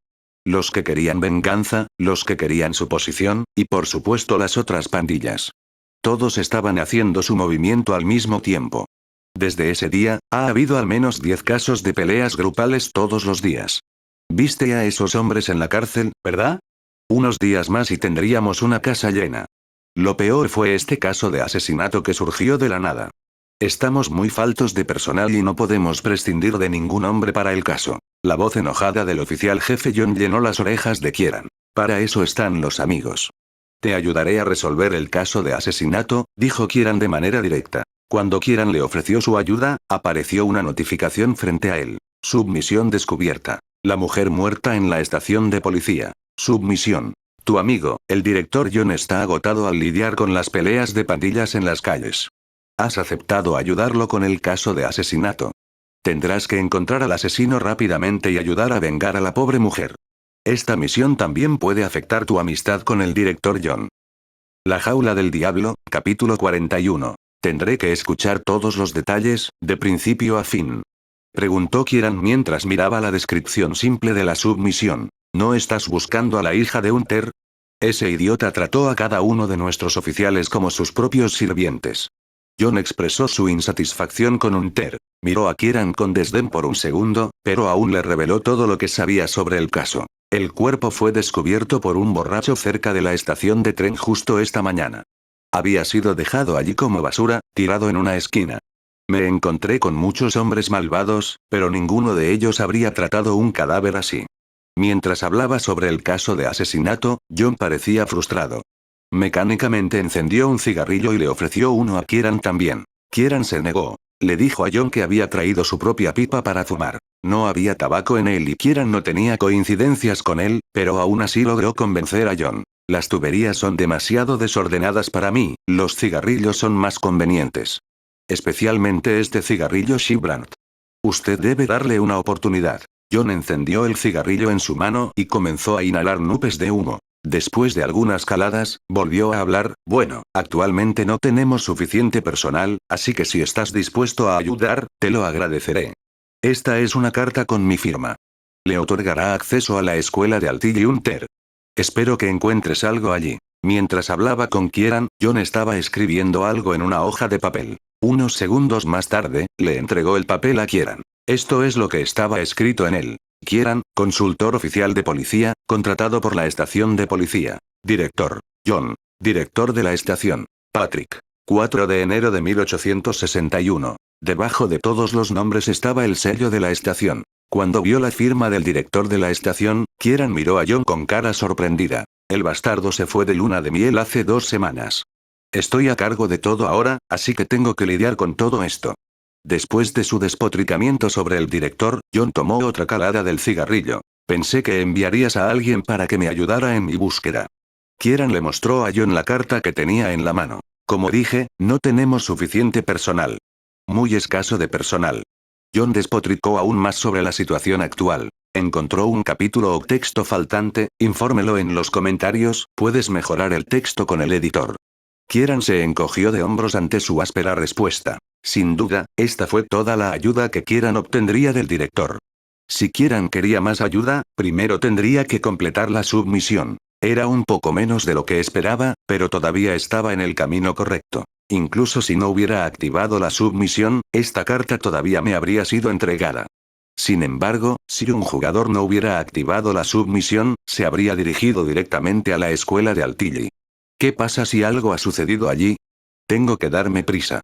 Los que querían venganza, los que querían su posición, y por supuesto las otras pandillas. Todos estaban haciendo su movimiento al mismo tiempo. Desde ese día, ha habido al menos 10 casos de peleas grupales todos los días. Viste a esos hombres en la cárcel, ¿verdad? Unos días más y tendríamos una casa llena. Lo peor fue este caso de asesinato que surgió de la nada. Estamos muy faltos de personal y no podemos prescindir de ningún hombre para el caso. La voz enojada del oficial jefe John llenó las orejas de Kieran. Para eso están los amigos. Te ayudaré a resolver el caso de asesinato, dijo Kieran de manera directa. Cuando Kieran le ofreció su ayuda, apareció una notificación frente a él. Submisión descubierta. La mujer muerta en la estación de policía. Submisión. Tu amigo, el director John está agotado al lidiar con las peleas de pandillas en las calles. Has aceptado ayudarlo con el caso de asesinato. Tendrás que encontrar al asesino rápidamente y ayudar a vengar a la pobre mujer. Esta misión también puede afectar tu amistad con el director John. La jaula del diablo, capítulo 41. Tendré que escuchar todos los detalles, de principio a fin. Preguntó Kieran mientras miraba la descripción simple de la submisión. ¿No estás buscando a la hija de Hunter? Ese idiota trató a cada uno de nuestros oficiales como sus propios sirvientes. John expresó su insatisfacción con Hunter. Miró a Kieran con desdén por un segundo, pero aún le reveló todo lo que sabía sobre el caso. El cuerpo fue descubierto por un borracho cerca de la estación de tren justo esta mañana. Había sido dejado allí como basura, tirado en una esquina. Me encontré con muchos hombres malvados, pero ninguno de ellos habría tratado un cadáver así. Mientras hablaba sobre el caso de asesinato, John parecía frustrado. Mecánicamente encendió un cigarrillo y le ofreció uno a Kieran también. Kieran se negó. Le dijo a John que había traído su propia pipa para fumar. No había tabaco en él y Kieran no tenía coincidencias con él, pero aún así logró convencer a John. Las tuberías son demasiado desordenadas para mí, los cigarrillos son más convenientes. Especialmente este cigarrillo Shibrandt. Usted debe darle una oportunidad. John encendió el cigarrillo en su mano y comenzó a inhalar nubes de humo. Después de algunas caladas, volvió a hablar. Bueno, actualmente no tenemos suficiente personal, así que si estás dispuesto a ayudar, te lo agradeceré. Esta es una carta con mi firma. Le otorgará acceso a la escuela de Altille Hunter. Espero que encuentres algo allí. Mientras hablaba con Kieran, John estaba escribiendo algo en una hoja de papel. Unos segundos más tarde, le entregó el papel a Kieran. Esto es lo que estaba escrito en él. Kieran, consultor oficial de policía, contratado por la estación de policía. Director. John. Director de la estación. Patrick. 4 de enero de 1861. Debajo de todos los nombres estaba el sello de la estación. Cuando vio la firma del director de la estación, Kieran miró a John con cara sorprendida. El bastardo se fue de luna de miel hace 2 semanas. Estoy a cargo de todo ahora, así que tengo que lidiar con todo esto. Después de su despotricamiento sobre el director, John tomó otra calada del cigarrillo. Pensé que enviarías a alguien para que me ayudara en mi búsqueda. Kieran le mostró a John la carta que tenía en la mano. Como dije, no tenemos suficiente personal. Muy escaso de personal. John despotricó aún más sobre la situación actual. ¿Encontró un capítulo o texto faltante? Infórmelo en los comentarios, puedes mejorar el texto con el editor. Kieran se encogió de hombros ante su áspera respuesta. Sin duda, esta fue toda la ayuda que Kieran obtendría del director. Si Kieran quería más ayuda, primero tendría que completar la submisión. Era un poco menos de lo que esperaba, pero todavía estaba en el camino correcto. Incluso si no hubiera activado la submisión, esta carta todavía me habría sido entregada. Sin embargo, si un jugador no hubiera activado la submisión, se habría dirigido directamente a la escuela de Altille. ¿Qué pasa si algo ha sucedido allí? Tengo que darme prisa.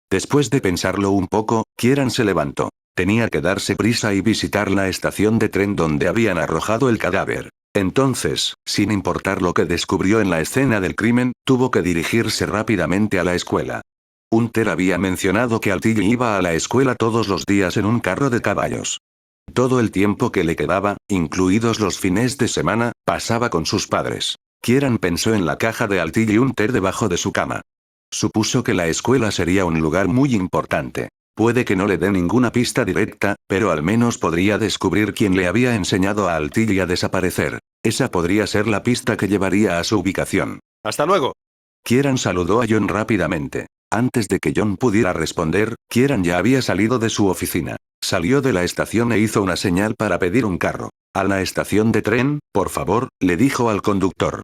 Después de pensarlo un poco, Kieran se levantó. Tenía que darse prisa y visitar la estación de tren donde habían arrojado el cadáver. Entonces, sin importar lo que descubrió en la escena del crimen, tuvo que dirigirse rápidamente a la escuela. Hunter había mencionado que Altille iba a la escuela todos los días en un carro de caballos. Todo el tiempo que le quedaba, incluidos los fines de semana, pasaba con sus padres. Kieran pensó en la caja de Altille Hunter debajo de su cama. Supuso que la escuela sería un lugar muy importante. Puede que no le dé ninguna pista directa, pero al menos podría descubrir quién le había enseñado a Altille a desaparecer. Esa podría ser la pista que llevaría a su ubicación. ¡Hasta luego! Kieran saludó a John rápidamente. Antes de que John pudiera responder, Kieran ya había salido de su oficina. Salió de la estación e hizo una señal para pedir un carro. A la estación de tren, por favor, le dijo al conductor.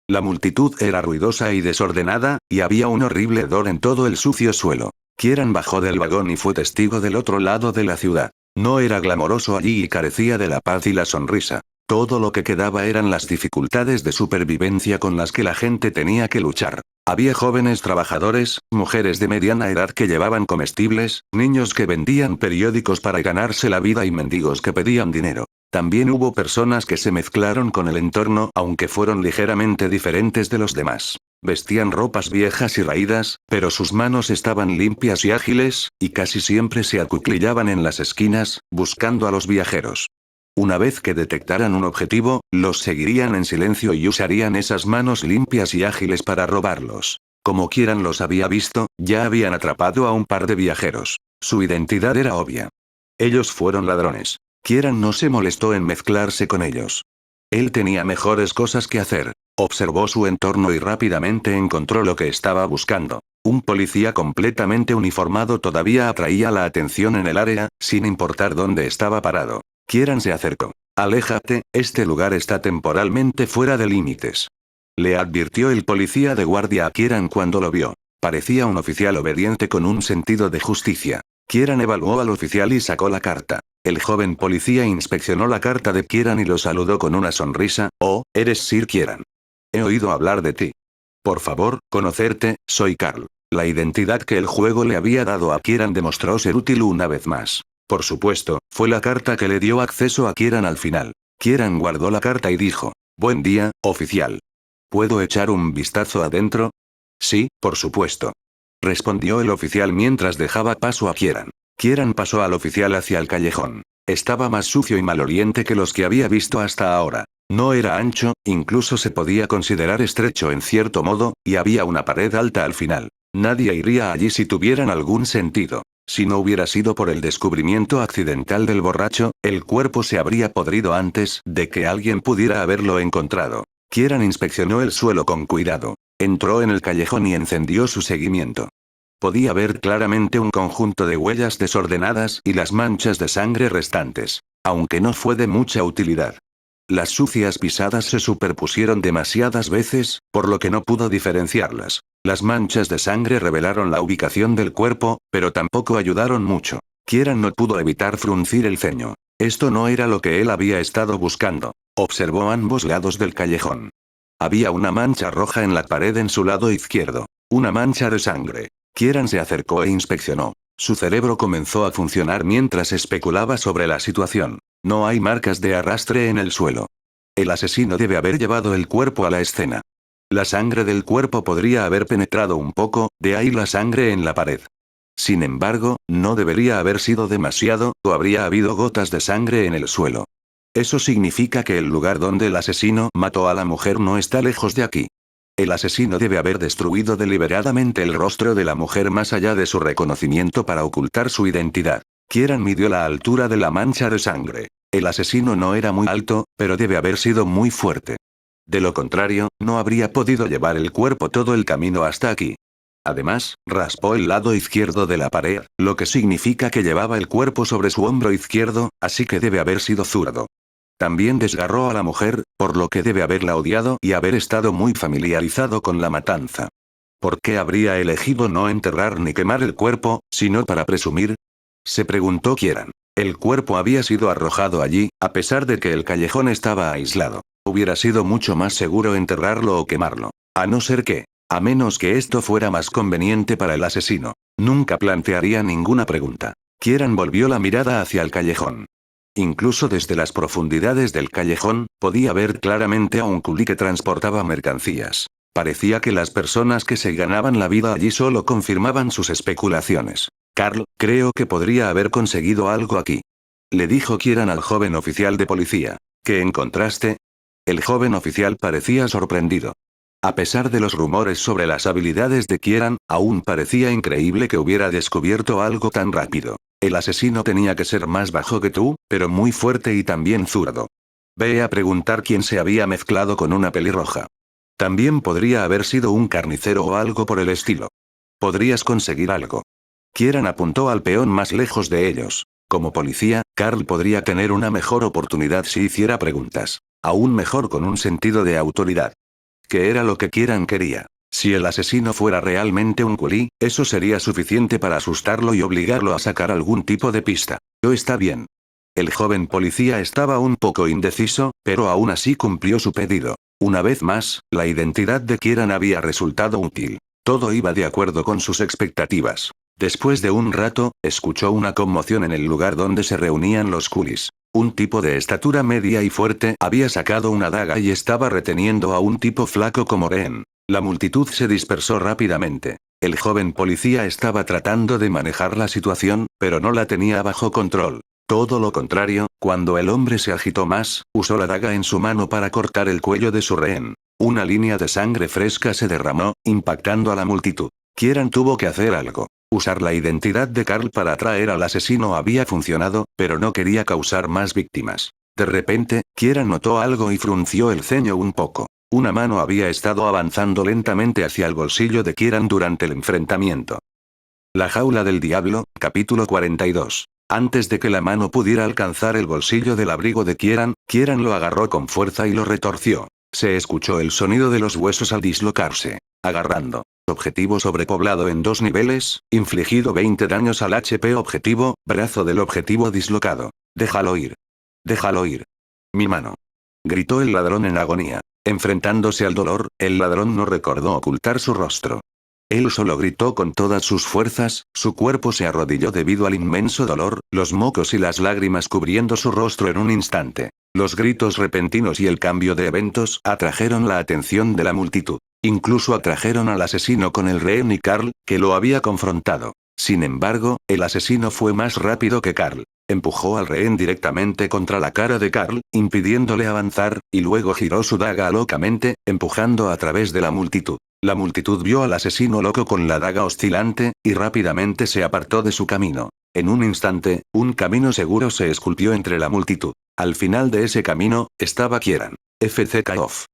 La multitud era ruidosa y desordenada, y había un horrible hedor en todo el sucio suelo. Kieran bajó del vagón y fue testigo del otro lado de la ciudad. No era glamoroso allí y carecía de la paz y la sonrisa. Todo lo que quedaba eran las dificultades de supervivencia con las que la gente tenía que luchar. Había jóvenes trabajadores, mujeres de mediana edad que llevaban comestibles, niños que vendían periódicos para ganarse la vida y mendigos que pedían dinero. También hubo personas que se mezclaron con el entorno, aunque fueron ligeramente diferentes de los demás. Vestían ropas viejas y raídas, pero sus manos estaban limpias y ágiles, y casi siempre se acuclillaban en las esquinas, buscando a los viajeros. Una vez que detectaran un objetivo, los seguirían en silencio y usarían esas manos limpias y ágiles para robarlos. Como Kieran los había visto, ya habían atrapado a un par de viajeros. Su identidad era obvia. Ellos fueron ladrones. Kieran no se molestó en mezclarse con ellos. Él tenía mejores cosas que hacer. Observó su entorno y rápidamente encontró lo que estaba buscando. Un policía completamente uniformado todavía atraía la atención en el área, sin importar dónde estaba parado. Kieran se acercó. Aléjate, este lugar está temporalmente fuera de límites. Le advirtió el policía de guardia a Kieran cuando lo vio. Parecía un oficial obediente con un sentido de justicia. Kieran evaluó al oficial y sacó la carta. El joven policía inspeccionó la carta de Kieran y lo saludó con una sonrisa. Oh, eres Sir Kieran. He oído hablar de ti. Por favor, conocerte, soy Carl. La identidad que el juego le había dado a Kieran demostró ser útil una vez más. Por supuesto, fue la carta que le dio acceso a Kieran al final. Kieran guardó la carta y dijo: Buen día, oficial. ¿Puedo echar un vistazo adentro? Sí, por supuesto. Respondió el oficial mientras dejaba paso a Kieran. Kieran pasó al oficial hacia el callejón. Estaba más sucio y maloliente que los que había visto hasta ahora. No era ancho, incluso se podía considerar estrecho en cierto modo, y había una pared alta al final. Nadie iría allí si tuvieran algún sentido. Si no hubiera sido por el descubrimiento accidental del borracho, el cuerpo se habría podrido antes de que alguien pudiera haberlo encontrado. Kieran inspeccionó el suelo con cuidado. Entró en el callejón y encendió su seguimiento. Podía ver claramente un conjunto de huellas desordenadas y las manchas de sangre restantes, aunque no fue de mucha utilidad. Las sucias pisadas se superpusieron demasiadas veces, por lo que no pudo diferenciarlas. Las manchas de sangre revelaron la ubicación del cuerpo, pero tampoco ayudaron mucho. Kieran no pudo evitar fruncir el ceño. Esto no era lo que él había estado buscando. Observó ambos lados del callejón. Había una mancha roja en la pared en su lado izquierdo. Una mancha de sangre. Kieran se acercó e inspeccionó. Su cerebro comenzó a funcionar mientras especulaba sobre la situación. No hay marcas de arrastre en el suelo. El asesino debe haber llevado el cuerpo a la escena. La sangre del cuerpo podría haber penetrado un poco, de ahí la sangre en la pared. Sin embargo, no debería haber sido demasiado, o habría habido gotas de sangre en el suelo. Eso significa que el lugar donde el asesino mató a la mujer no está lejos de aquí. El asesino debe haber destruido deliberadamente el rostro de la mujer más allá de su reconocimiento para ocultar su identidad. Kieran midió la altura de la mancha de sangre. El asesino no era muy alto, pero debe haber sido muy fuerte. De lo contrario, no habría podido llevar el cuerpo todo el camino hasta aquí. Además, raspó el lado izquierdo de la pared, lo que significa que llevaba el cuerpo sobre su hombro izquierdo, así que debe haber sido zurdo. También desgarró a la mujer, por lo que debe haberla odiado y haber estado muy familiarizado con la matanza. ¿Por qué habría elegido no enterrar ni quemar el cuerpo, sino para presumir? Se preguntó Kieran. El cuerpo había sido arrojado allí, a pesar de que el callejón estaba aislado. Hubiera sido mucho más seguro enterrarlo o quemarlo. A menos que esto fuera más conveniente para el asesino. Nunca plantearía ninguna pregunta. Kieran volvió la mirada hacia el callejón. Incluso desde las profundidades del callejón, podía ver claramente a un culí que transportaba mercancías. Parecía que las personas que se ganaban la vida allí solo confirmaban sus especulaciones. Carl, creo que podría haber conseguido algo aquí. Le dijo Kieran al joven oficial de policía. ¿Qué encontraste? El joven oficial parecía sorprendido. A pesar de los rumores sobre las habilidades de Kieran, aún parecía increíble que hubiera descubierto algo tan rápido. El asesino tenía que ser más bajo que tú, pero muy fuerte y también zurdo. Ve a preguntar quién se había mezclado con una pelirroja. También podría haber sido un carnicero o algo por el estilo. Podrías conseguir algo. Kieran apuntó al peón más lejos de ellos. Como policía, Carl podría tener una mejor oportunidad si hiciera preguntas. Aún mejor con un sentido de autoridad. ¿Qué era lo que Kieran quería? Si el asesino fuera realmente un culí, eso sería suficiente para asustarlo y obligarlo a sacar algún tipo de pista. Está bien. El joven policía estaba un poco indeciso, pero aún así cumplió su pedido. Una vez más, la identidad de Kieran había resultado útil. Todo iba de acuerdo con sus expectativas. Después de un rato, escuchó una conmoción en el lugar donde se reunían los culís. Un tipo de estatura media y fuerte había sacado una daga y estaba reteniendo a un tipo flaco como rehén. La multitud se dispersó rápidamente. El joven policía estaba tratando de manejar la situación, pero no la tenía bajo control. Todo lo contrario, cuando el hombre se agitó más, usó la daga en su mano para cortar el cuello de su rehén. Una línea de sangre fresca se derramó, impactando a la multitud. Kieran tuvo que hacer algo. Usar la identidad de Carl para atraer al asesino había funcionado, pero no quería causar más víctimas. De repente, Kieran notó algo y frunció el ceño un poco. Una mano había estado avanzando lentamente hacia el bolsillo de Kieran durante el enfrentamiento. La jaula del diablo, capítulo 42. Antes de que la mano pudiera alcanzar el bolsillo del abrigo de Kieran, Kieran lo agarró con fuerza y lo retorció. Se escuchó el sonido de los huesos al dislocarse. Agarrando. Objetivo sobrepoblado en 2 niveles, infligido 20 daños al HP objetivo, brazo del objetivo dislocado. Déjalo ir. Déjalo ir. Mi mano. Gritó el ladrón en agonía. Enfrentándose al dolor, el ladrón no recordó ocultar su rostro. Él solo gritó con todas sus fuerzas, su cuerpo se arrodilló debido al inmenso dolor, los mocos y las lágrimas cubriendo su rostro en un instante. Los gritos repentinos y el cambio de eventos atrajeron la atención de la multitud. Incluso atrajeron al asesino con el rehén y Carl, que lo había confrontado. Sin embargo, el asesino fue más rápido que Carl. Empujó al rehén directamente contra la cara de Carl, impidiéndole avanzar, y luego giró su daga locamente, empujando a través de la multitud. La multitud vio al asesino loco con la daga oscilante, y rápidamente se apartó de su camino. En un instante, un camino seguro se esculpió entre la multitud. Al final de ese camino, estaba Kieran. FCK-OFF.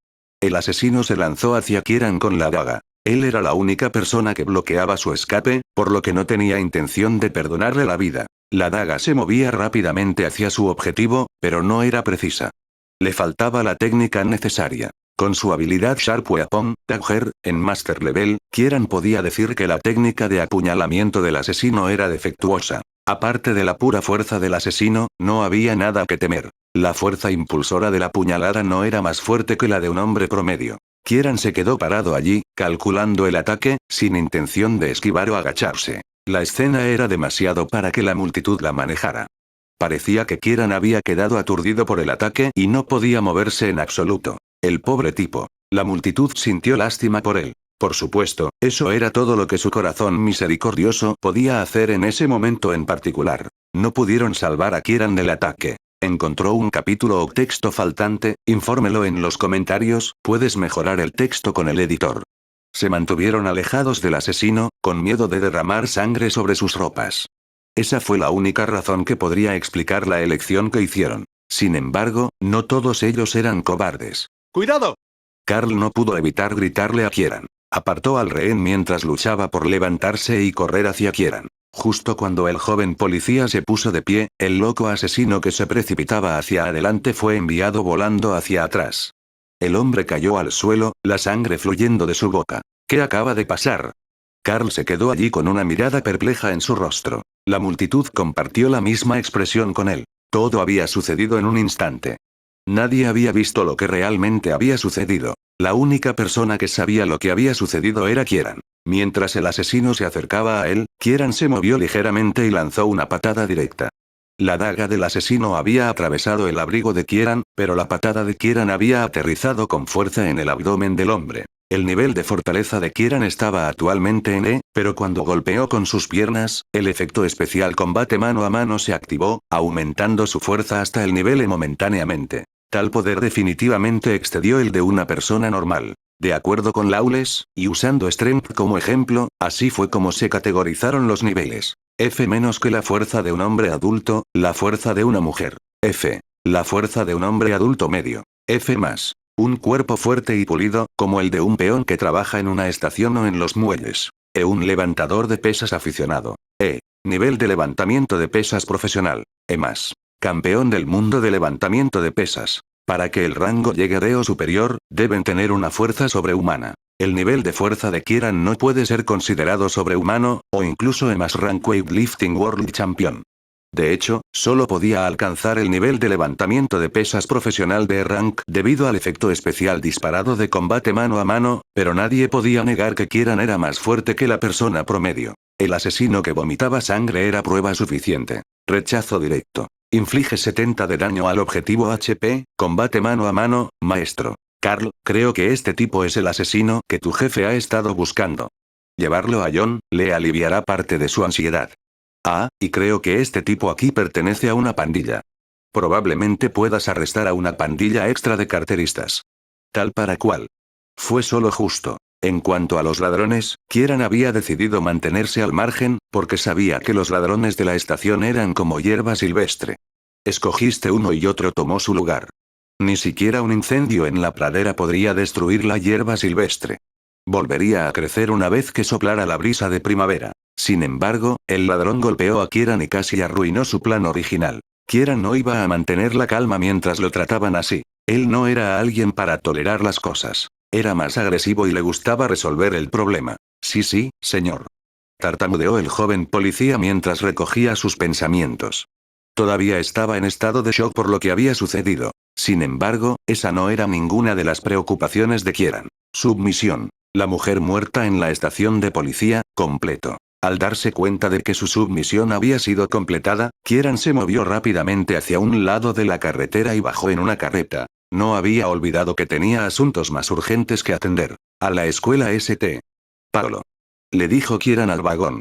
El asesino se lanzó hacia Kieran con la daga. Él era la única persona que bloqueaba su escape, por lo que no tenía intención de perdonarle la vida. La daga se movía rápidamente hacia su objetivo, pero no era precisa. Le faltaba la técnica necesaria. Con su habilidad Sharp Weapon, Dagger, en Master Level, Kieran podía decir que la técnica de apuñalamiento del asesino era defectuosa. Aparte de la pura fuerza del asesino, no había nada que temer. La fuerza impulsora de la puñalada no era más fuerte que la de un hombre promedio. Kieran se quedó parado allí, calculando el ataque, sin intención de esquivar o agacharse. La escena era demasiado para que la multitud la manejara. Parecía que Kieran había quedado aturdido por el ataque y no podía moverse en absoluto. El pobre tipo. La multitud sintió lástima por él. Por supuesto, eso era todo lo que su corazón misericordioso podía hacer en ese momento en particular. No pudieron salvar a Kieran del ataque. ¿Encontró un capítulo o texto faltante? Infórmelo en los comentarios, puedes mejorar el texto con el editor. Se mantuvieron alejados del asesino, con miedo de derramar sangre sobre sus ropas. Esa fue la única razón que podría explicar la elección que hicieron. Sin embargo, no todos ellos eran cobardes. ¡Cuidado! Carl no pudo evitar gritarle a Kieran. Apartó al rehén mientras luchaba por levantarse y correr hacia Kieran. Justo cuando el joven policía se puso de pie, el loco asesino que se precipitaba hacia adelante fue enviado volando hacia atrás. El hombre cayó al suelo, la sangre fluyendo de su boca. ¿Qué acaba de pasar? Carl se quedó allí con una mirada perpleja en su rostro. La multitud compartió la misma expresión con él. Todo había sucedido en un instante. Nadie había visto lo que realmente había sucedido. La única persona que sabía lo que había sucedido era Kieran. Mientras el asesino se acercaba a él, Kieran se movió ligeramente y lanzó una patada directa. La daga del asesino había atravesado el abrigo de Kieran, pero la patada de Kieran había aterrizado con fuerza en el abdomen del hombre. El nivel de fortaleza de Kieran estaba actualmente en E, pero cuando golpeó con sus piernas, el efecto especial combate mano a mano se activó, aumentando su fuerza hasta el nivel E momentáneamente. Tal poder definitivamente excedió el de una persona normal. De acuerdo con Lawless, y usando Strength como ejemplo, así fue como se categorizaron los niveles. F- que la fuerza de un hombre adulto, la fuerza de una mujer. F. La fuerza de un hombre adulto medio. F+. Un cuerpo fuerte y pulido, como el de un peón que trabaja en una estación o en los muelles. E. Un levantador de pesas aficionado. E. Nivel de levantamiento de pesas profesional. E+. Campeón del mundo de levantamiento de pesas. Para que el rango llegue a D o superior, deben tener una fuerza sobrehumana. El nivel de fuerza de Kieran no puede ser considerado sobrehumano, o incluso E+ Rank Weightlifting World Champion. De hecho, solo podía alcanzar el nivel de levantamiento de pesas profesional de E-Rank debido al efecto especial disparado de combate mano a mano, pero nadie podía negar que Kieran era más fuerte que la persona promedio. El asesino que vomitaba sangre era prueba suficiente. Rechazo directo. Inflige 70 de daño al objetivo HP, combate mano a mano, maestro. Carl, creo que este tipo es el asesino que tu jefe ha estado buscando. Llevarlo a John, le aliviará parte de su ansiedad. Ah, y creo que este tipo aquí pertenece a una pandilla. Probablemente puedas arrestar a una pandilla extra de carteristas. Tal para cual. Fue solo justo. En cuanto a los ladrones, Kieran había decidido mantenerse al margen, porque sabía que los ladrones de la estación eran como hierba silvestre. Escogiste uno y otro tomó su lugar. Ni siquiera un incendio en la pradera podría destruir la hierba silvestre. Volvería a crecer una vez que soplara la brisa de primavera. Sin embargo, el ladrón golpeó a Kieran y casi arruinó su plan original. Kieran no iba a mantener la calma mientras lo trataban así. Él no era alguien para tolerar las cosas. Era más agresivo y le gustaba resolver el problema. Sí, señor. Tartamudeó el joven policía mientras recogía sus pensamientos. Todavía estaba en estado de shock por lo que había sucedido. Sin embargo, esa no era ninguna de las preocupaciones de Kieran. Submisión. La mujer muerta en la estación de policía, completo. Al darse cuenta de que su submisión había sido completada, Kieran se movió rápidamente hacia un lado de la carretera y bajó en una carreta. No había olvidado que tenía asuntos más urgentes que atender. A la escuela St. Paulo. Le dijo Kieran al vagón.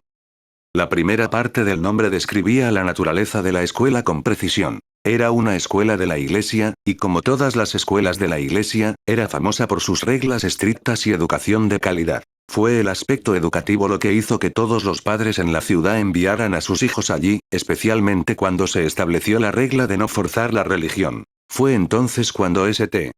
La primera parte del nombre describía la naturaleza de la escuela con precisión. Era una escuela de la iglesia, y como todas las escuelas de la iglesia, era famosa por sus reglas estrictas y educación de calidad. Fue el aspecto educativo lo que hizo que todos los padres en la ciudad enviaran a sus hijos allí, especialmente cuando se estableció la regla de no forzar la religión. Fue entonces cuando St.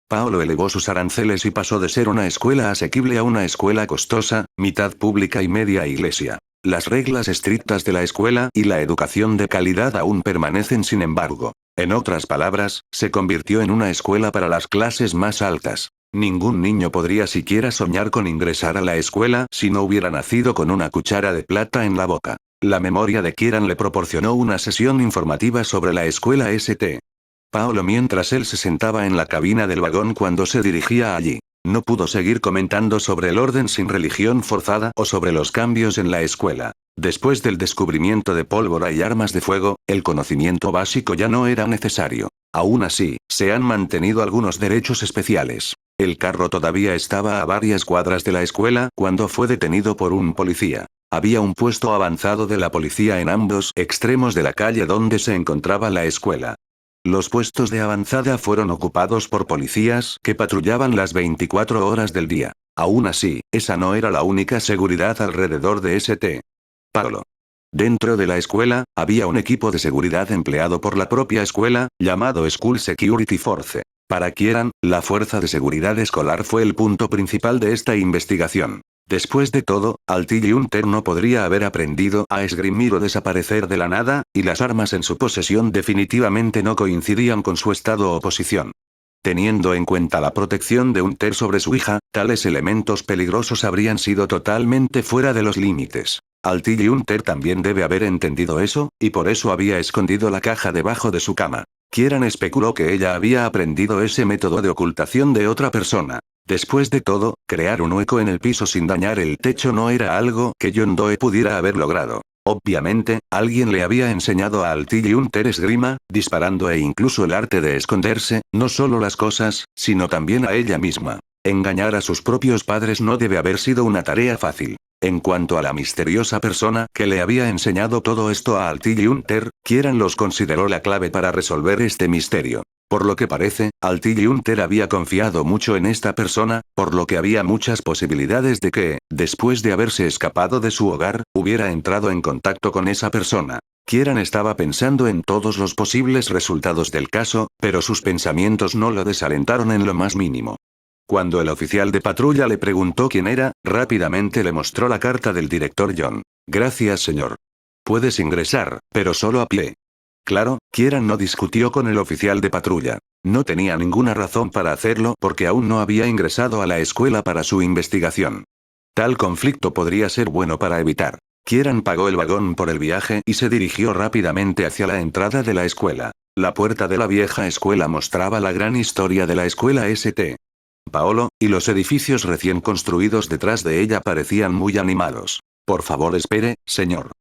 Paulo elevó sus aranceles y pasó de ser una escuela asequible a una escuela costosa, mitad pública y media iglesia. Las reglas estrictas de la escuela y la educación de calidad aún permanecen sin embargo. En otras palabras, se convirtió en una escuela para las clases más altas. Ningún niño podría siquiera soñar con ingresar a la escuela si no hubiera nacido con una cuchara de plata en la boca. La memoria de Kieran le proporcionó una sesión informativa sobre la escuela St. Paulo mientras él se sentaba en la cabina del vagón cuando se dirigía allí. No pudo seguir comentando sobre el orden sin religión forzada o sobre los cambios en la escuela. Después del descubrimiento de pólvora y armas de fuego, el conocimiento básico ya no era necesario. Aún así, se han mantenido algunos derechos especiales. El carro todavía estaba a varias cuadras de la escuela cuando fue detenido por un policía. Había un puesto avanzado de la policía en ambos extremos de la calle donde se encontraba la escuela. Los puestos de avanzada fueron ocupados por policías que patrullaban las 24 horas del día. Aún así, esa no era la única seguridad alrededor de St. Paulo. Dentro de la escuela, había un equipo de seguridad empleado por la propia escuela, llamado School Security Force. Para Kieran, la fuerza de seguridad escolar fue el punto principal de esta investigación. Después de todo, Altilli Hunter no podría haber aprendido a esgrimir o desaparecer de la nada, y las armas en su posesión definitivamente no coincidían con su estado o posición. Teniendo en cuenta la protección de Hunter sobre su hija, tales elementos peligrosos habrían sido totalmente fuera de los límites. Altilli Hunter también debe haber entendido eso, y por eso había escondido la caja debajo de su cama. Kieran especuló que ella había aprendido ese método de ocultación de otra persona. Después de todo, crear un hueco en el piso sin dañar el techo no era algo que John Doe pudiera haber logrado. Obviamente, alguien le había enseñado a Altilli Hunter esgrima, disparando e incluso el arte de esconderse, no solo las cosas, sino también a ella misma. Engañar a sus propios padres no debe haber sido una tarea fácil. En cuanto a la misteriosa persona que le había enseñado todo esto a Altilli Hunter, Kieran los consideró la clave para resolver este misterio. Por lo que parece, Altilli Hunter había confiado mucho en esta persona, por lo que había muchas posibilidades de que, después de haberse escapado de su hogar, hubiera entrado en contacto con esa persona. Kieran estaba pensando en todos los posibles resultados del caso, pero sus pensamientos no lo desalentaron en lo más mínimo. Cuando el oficial de patrulla le preguntó quién era, rápidamente le mostró la carta del director John. Gracias, señor. Puedes ingresar, pero solo a pie. Claro, Kieran no discutió con el oficial de patrulla. No tenía ninguna razón para hacerlo porque aún no había ingresado a la escuela para su investigación. Tal conflicto podría ser bueno para evitar. Kieran pagó el vagón por el viaje y se dirigió rápidamente hacia la entrada de la escuela. La puerta de la vieja escuela mostraba la gran historia de la escuela St. Paulo, y los edificios recién construidos detrás de ella parecían muy animados. Por favor espere, señor.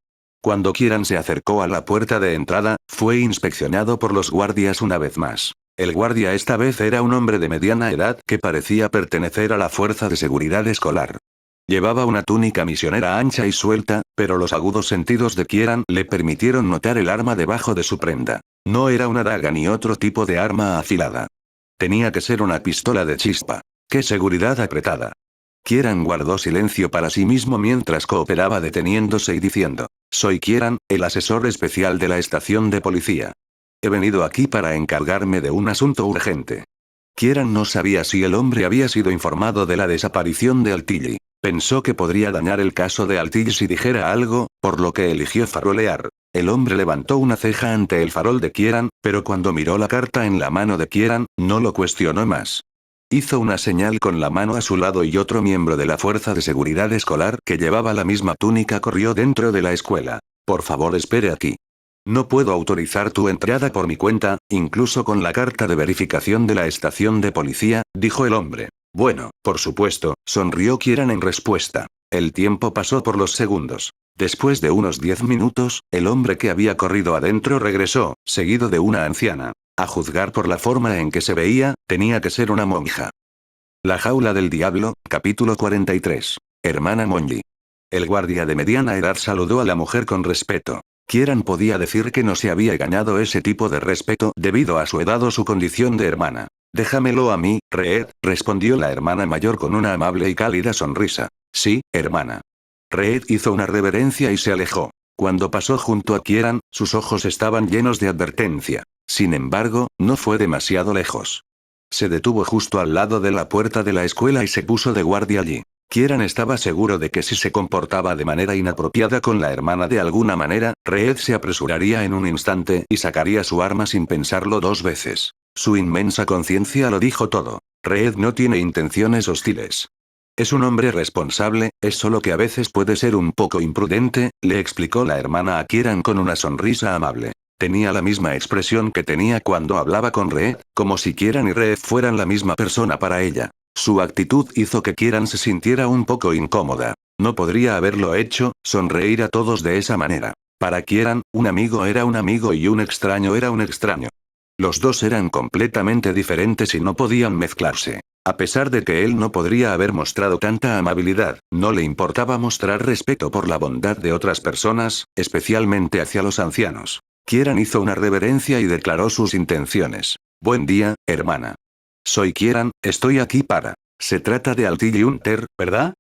Cuando Kieran se acercó a la puerta de entrada, fue inspeccionado por los guardias una vez más. El guardia esta vez era un hombre de mediana edad que parecía pertenecer a la fuerza de seguridad escolar. Llevaba una túnica misionera ancha y suelta, pero los agudos sentidos de Kieran le permitieron notar el arma debajo de su prenda. No era una daga ni otro tipo de arma afilada. Tenía que ser una pistola de chispa. ¡Qué seguridad apretada! Kieran guardó silencio para sí mismo mientras cooperaba deteniéndose y diciendo: Soy Kieran, el asesor especial de la estación de policía. He venido aquí para encargarme de un asunto urgente. Kieran no sabía si el hombre había sido informado de la desaparición de Altilli. Pensó que podría dañar el caso de Altilli si dijera algo, por lo que eligió farolear. El hombre levantó una ceja ante el farol de Kieran, pero cuando miró la carta en la mano de Kieran, no lo cuestionó más. Hizo una señal con la mano a su lado y otro miembro de la fuerza de seguridad escolar que llevaba la misma túnica corrió dentro de la escuela. Por favor, espere aquí. No puedo autorizar tu entrada por mi cuenta, incluso con la carta de verificación de la estación de policía, dijo el hombre. Bueno, por supuesto, sonrió Kieran en respuesta. El tiempo pasó por los segundos. Después de unos 10 minutos, el hombre que había corrido adentro regresó, seguido de una anciana. A juzgar por la forma en que se veía, tenía que ser una monja. La jaula del diablo, capítulo 43. Hermana Monji. El guardia de mediana edad saludó a la mujer con respeto. Kieran podía decir que no se había ganado ese tipo de respeto debido a su edad o su condición de hermana. Déjamelo a mí, Reed, respondió la hermana mayor con una amable y cálida sonrisa. Sí, hermana. Reed hizo una reverencia y se alejó. Cuando pasó junto a Kieran, sus ojos estaban llenos de advertencia. Sin embargo, no fue demasiado lejos. Se detuvo justo al lado de la puerta de la escuela y se puso de guardia allí. Kieran estaba seguro de que si se comportaba de manera inapropiada con la hermana de alguna manera, Reed se apresuraría en un instante y sacaría su arma sin pensarlo dos veces. Su inmensa conciencia lo dijo todo. Reed no tiene intenciones hostiles. Es un hombre responsable, es solo que a veces puede ser un poco imprudente, le explicó la hermana a Kieran con una sonrisa amable. Tenía la misma expresión que tenía cuando hablaba con Reed, como si Kieran y Reed fueran la misma persona para ella. Su actitud hizo que Kieran se sintiera un poco incómoda. No podría haberlo hecho, sonreír a todos de esa manera. Para Kieran, un amigo era un amigo y un extraño era un extraño. Los dos eran completamente diferentes y no podían mezclarse. A pesar de que él no podría haber mostrado tanta amabilidad, no le importaba mostrar respeto por la bondad de otras personas, especialmente hacia los ancianos. Kieran hizo una reverencia y declaró sus intenciones. Buen día, hermana. Soy Kieran, estoy aquí para... Se trata de Altilli Hunter, ¿verdad?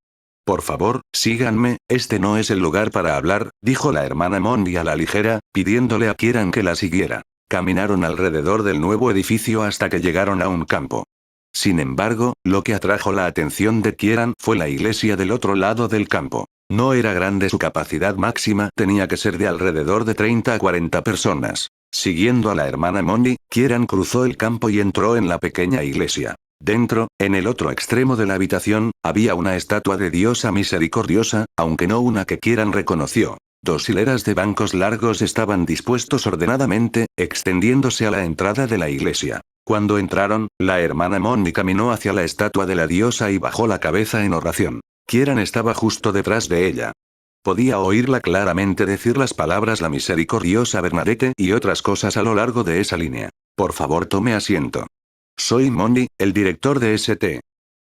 Por favor, síganme, este no es el lugar para hablar, dijo la hermana Monji a la ligera, pidiéndole a Kieran que la siguiera. Caminaron alrededor del nuevo edificio hasta que llegaron a un campo. Sin embargo, lo que atrajo la atención de Kieran fue la iglesia del otro lado del campo. No era grande, su capacidad máxima tenía que ser de alrededor de 30 a 40 personas. Siguiendo a la hermana Monji, Kieran cruzó el campo y entró en la pequeña iglesia. Dentro, en el otro extremo de la habitación, había una estatua de diosa misericordiosa, aunque no una que Kieran reconoció. Dos hileras de bancos largos estaban dispuestos ordenadamente, extendiéndose a la entrada de la iglesia. Cuando entraron, la hermana Monji caminó hacia la estatua de la diosa y bajó la cabeza en oración. Kieran estaba justo detrás de ella. Podía oírla claramente decir las palabras la misericordiosa Bernadette y otras cosas a lo largo de esa línea. Por favor, tome asiento. Soy Monji, el director de St.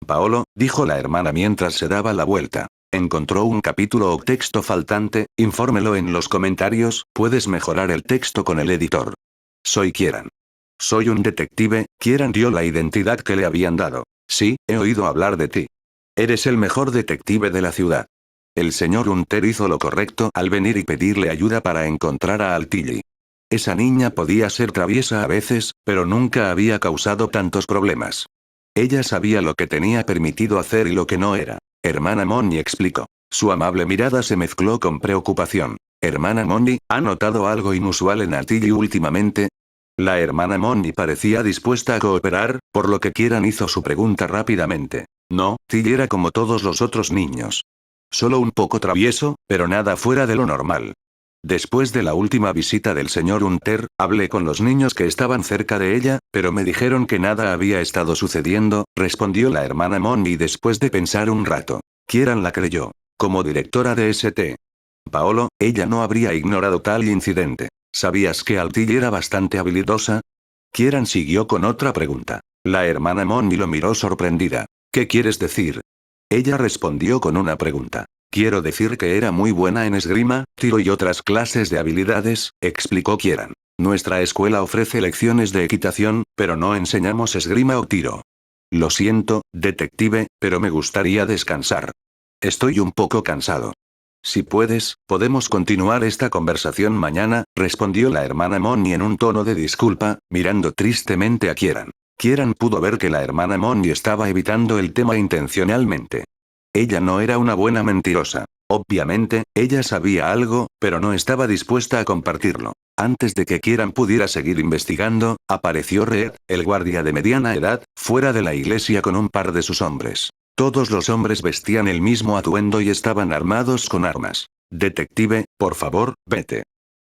Paolo, dijo la hermana mientras se daba la vuelta. ¿Encontró un capítulo o texto faltante? Infórmelo en los comentarios, puedes mejorar el texto con el editor. Soy Kieran. Soy un detective, Kieran dio la identidad que le habían dado. Sí, he oído hablar de ti. Eres el mejor detective de la ciudad. El señor Hunter hizo lo correcto al venir y pedirle ayuda para encontrar a Altilli. Esa niña podía ser traviesa a veces, pero nunca había causado tantos problemas. Ella sabía lo que tenía permitido hacer y lo que no era. Hermana Monji explicó. Su amable mirada se mezcló con preocupación. Hermana Monji, ¿ha notado algo inusual en Altilli últimamente? La hermana Monji parecía dispuesta a cooperar, por lo que Kieran hizo su pregunta rápidamente. No, Tilly era como todos los otros niños. Solo un poco travieso, pero nada fuera de lo normal. Después de la última visita del señor Hunter, hablé con los niños que estaban cerca de ella, pero me dijeron que nada había estado sucediendo, respondió la hermana Monji después de pensar un rato. Kieran la creyó. Como directora de St. Paolo, ella no habría ignorado tal incidente. ¿Sabías que Altilli era bastante habilidosa? Kieran siguió con otra pregunta. La hermana Monji lo miró sorprendida. ¿Qué quieres decir? Ella respondió con una pregunta. Quiero decir que era muy buena en esgrima, tiro y otras clases de habilidades, explicó Kieran. Nuestra escuela ofrece lecciones de equitación, pero no enseñamos esgrima o tiro. Lo siento, detective, pero me gustaría descansar. Estoy un poco cansado. Si puedes, podemos continuar esta conversación mañana, respondió la hermana Monji en un tono de disculpa, mirando tristemente a Kieran. Kieran pudo ver que la hermana Monji estaba evitando el tema intencionalmente. Ella no era una buena mentirosa. Obviamente, ella sabía algo, pero no estaba dispuesta a compartirlo. Antes de que Kieran pudiera seguir investigando, apareció Reed, el guardia de mediana edad, fuera de la iglesia con un par de sus hombres. Todos los hombres vestían el mismo atuendo y estaban armados con armas. Detective, por favor, vete.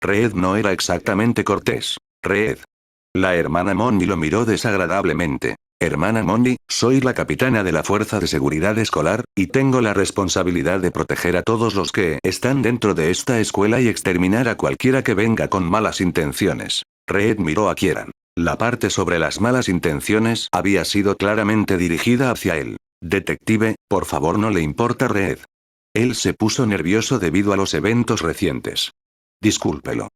Reed no era exactamente cortés. Reed. La hermana Molly lo miró desagradablemente. Hermana Molly, soy la capitana de la Fuerza de Seguridad Escolar, y tengo la responsabilidad de proteger a todos los que están dentro de esta escuela y exterminar a cualquiera que venga con malas intenciones. Reed miró a Kieran. La parte sobre las malas intenciones había sido claramente dirigida hacia él. Detective, por favor, no le importa Reed. Él se puso nervioso debido a los eventos recientes. Discúlpelo.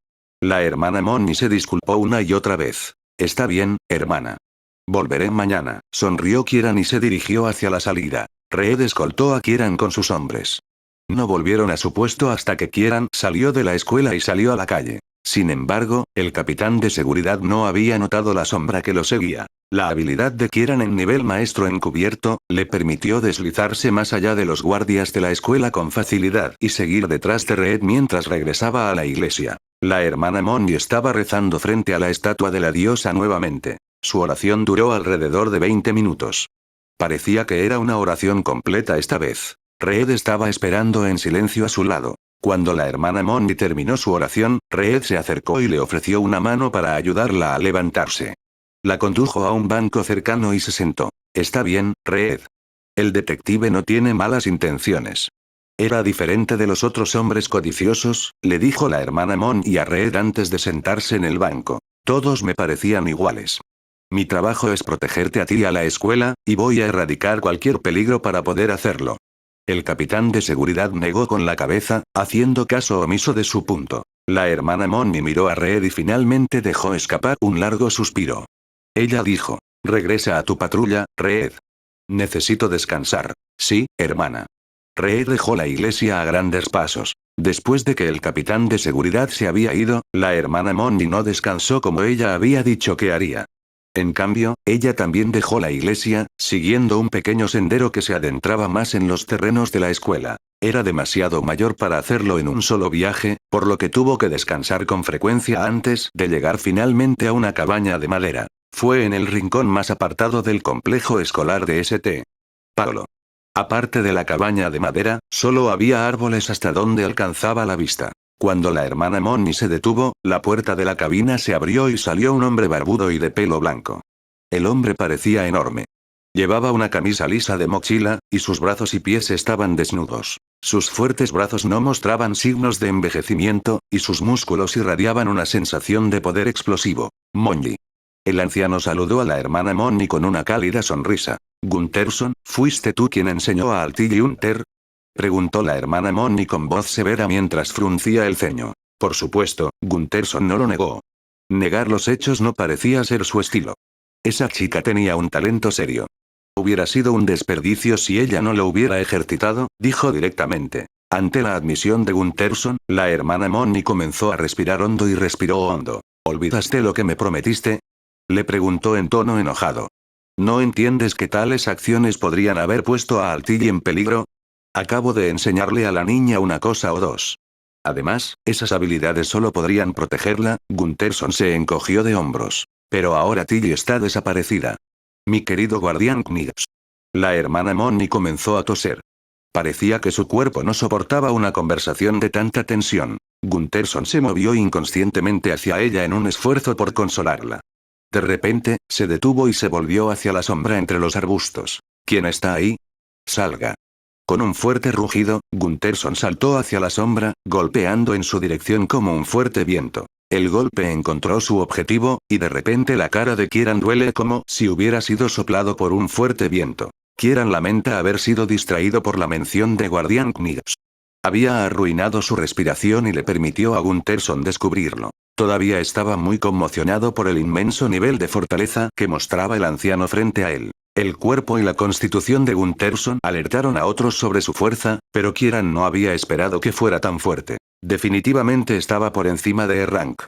La hermana Molly se disculpó una y otra vez. Está bien, hermana. Volveré mañana, sonrió Kieran y se dirigió hacia la salida. Reed escoltó a Kieran con sus hombres. No volvieron a su puesto hasta que Kieran salió de la escuela y salió a la calle. Sin embargo, el capitán de seguridad no había notado la sombra que lo seguía. La habilidad de Kieran en nivel maestro encubierto, le permitió deslizarse más allá de los guardias de la escuela con facilidad y seguir detrás de Reed mientras regresaba a la iglesia. La hermana Molly estaba rezando frente a la estatua de la diosa nuevamente. Su oración duró alrededor de 20 minutos. Parecía que era una oración completa esta vez. Reed estaba esperando en silencio a su lado. Cuando la hermana Molly terminó su oración, Reed se acercó y le ofreció una mano para ayudarla a levantarse. La condujo a un banco cercano y se sentó. Está bien, Reed. El detective no tiene malas intenciones. Era diferente de los otros hombres codiciosos, le dijo la hermana Molly a Reed antes de sentarse en el banco. Todos me parecían iguales. Mi trabajo es protegerte a ti y a la escuela, y voy a erradicar cualquier peligro para poder hacerlo. El capitán de seguridad negó con la cabeza, haciendo caso omiso de su punto. La hermana Molly miró a Reed y finalmente dejó escapar un largo suspiro. Ella dijo, regresa a tu patrulla, Reed. Necesito descansar. Sí, hermana. Reed dejó la iglesia a grandes pasos. Después de que el capitán de seguridad se había ido, la hermana Molly no descansó como ella había dicho que haría. En cambio, ella también dejó la iglesia, siguiendo un pequeño sendero que se adentraba más en los terrenos de la escuela. Era demasiado mayor para hacerlo en un solo viaje, por lo que tuvo que descansar con frecuencia antes de llegar finalmente a una cabaña de madera. Fue en el rincón más apartado del complejo escolar de St. Paulo. Aparte de la cabaña de madera, solo había árboles hasta donde alcanzaba la vista. Cuando la hermana Molly se detuvo, la puerta de la cabina se abrió y salió un hombre barbudo y de pelo blanco. El hombre parecía enorme. Llevaba una camisa lisa de mochila, y sus brazos y pies estaban desnudos. Sus fuertes brazos no mostraban signos de envejecimiento, y sus músculos irradiaban una sensación de poder explosivo. Molly. El anciano saludó a la hermana Molly con una cálida sonrisa. Gunterson, ¿fuiste tú quien enseñó a Altilli Hunter? Preguntó la hermana Molly con voz severa mientras fruncía el ceño. Por supuesto, Gunterson no lo negó. Negar los hechos no parecía ser su estilo. Esa chica tenía un talento serio. Hubiera sido un desperdicio si ella no lo hubiera ejercitado, dijo directamente. Ante la admisión de Gunterson, la hermana Molly comenzó a respirar hondo y respiró hondo. ¿Olvidaste lo que me prometiste? Le preguntó en tono enojado. ¿No entiendes que tales acciones podrían haber puesto a Altilli en peligro? Acabo de enseñarle a la niña una cosa o dos. Además, esas habilidades solo podrían protegerla. Gunterson se encogió de hombros. Pero ahora Tilly está desaparecida. Mi querido guardián Knips. La hermana Molly comenzó a toser. Parecía que su cuerpo no soportaba una conversación de tanta tensión. Gunterson se movió inconscientemente hacia ella en un esfuerzo por consolarla. De repente, se detuvo y se volvió hacia la sombra entre los arbustos. ¿Quién está ahí? Salga. Con un fuerte rugido, Gunterson saltó hacia la sombra, golpeando en su dirección como un fuerte viento. El golpe encontró su objetivo, y de repente la cara de Kieran duele como si hubiera sido soplado por un fuerte viento. Kieran lamenta haber sido distraído por la mención de Guardián Knips. Había arruinado su respiración y le permitió a Gunterson descubrirlo. Todavía estaba muy conmocionado por el inmenso nivel de fortaleza que mostraba el anciano frente a él. El cuerpo y la constitución de Gunterson alertaron a otros sobre su fuerza, pero Kieran no había esperado que fuera tan fuerte. Definitivamente estaba por encima de Rank.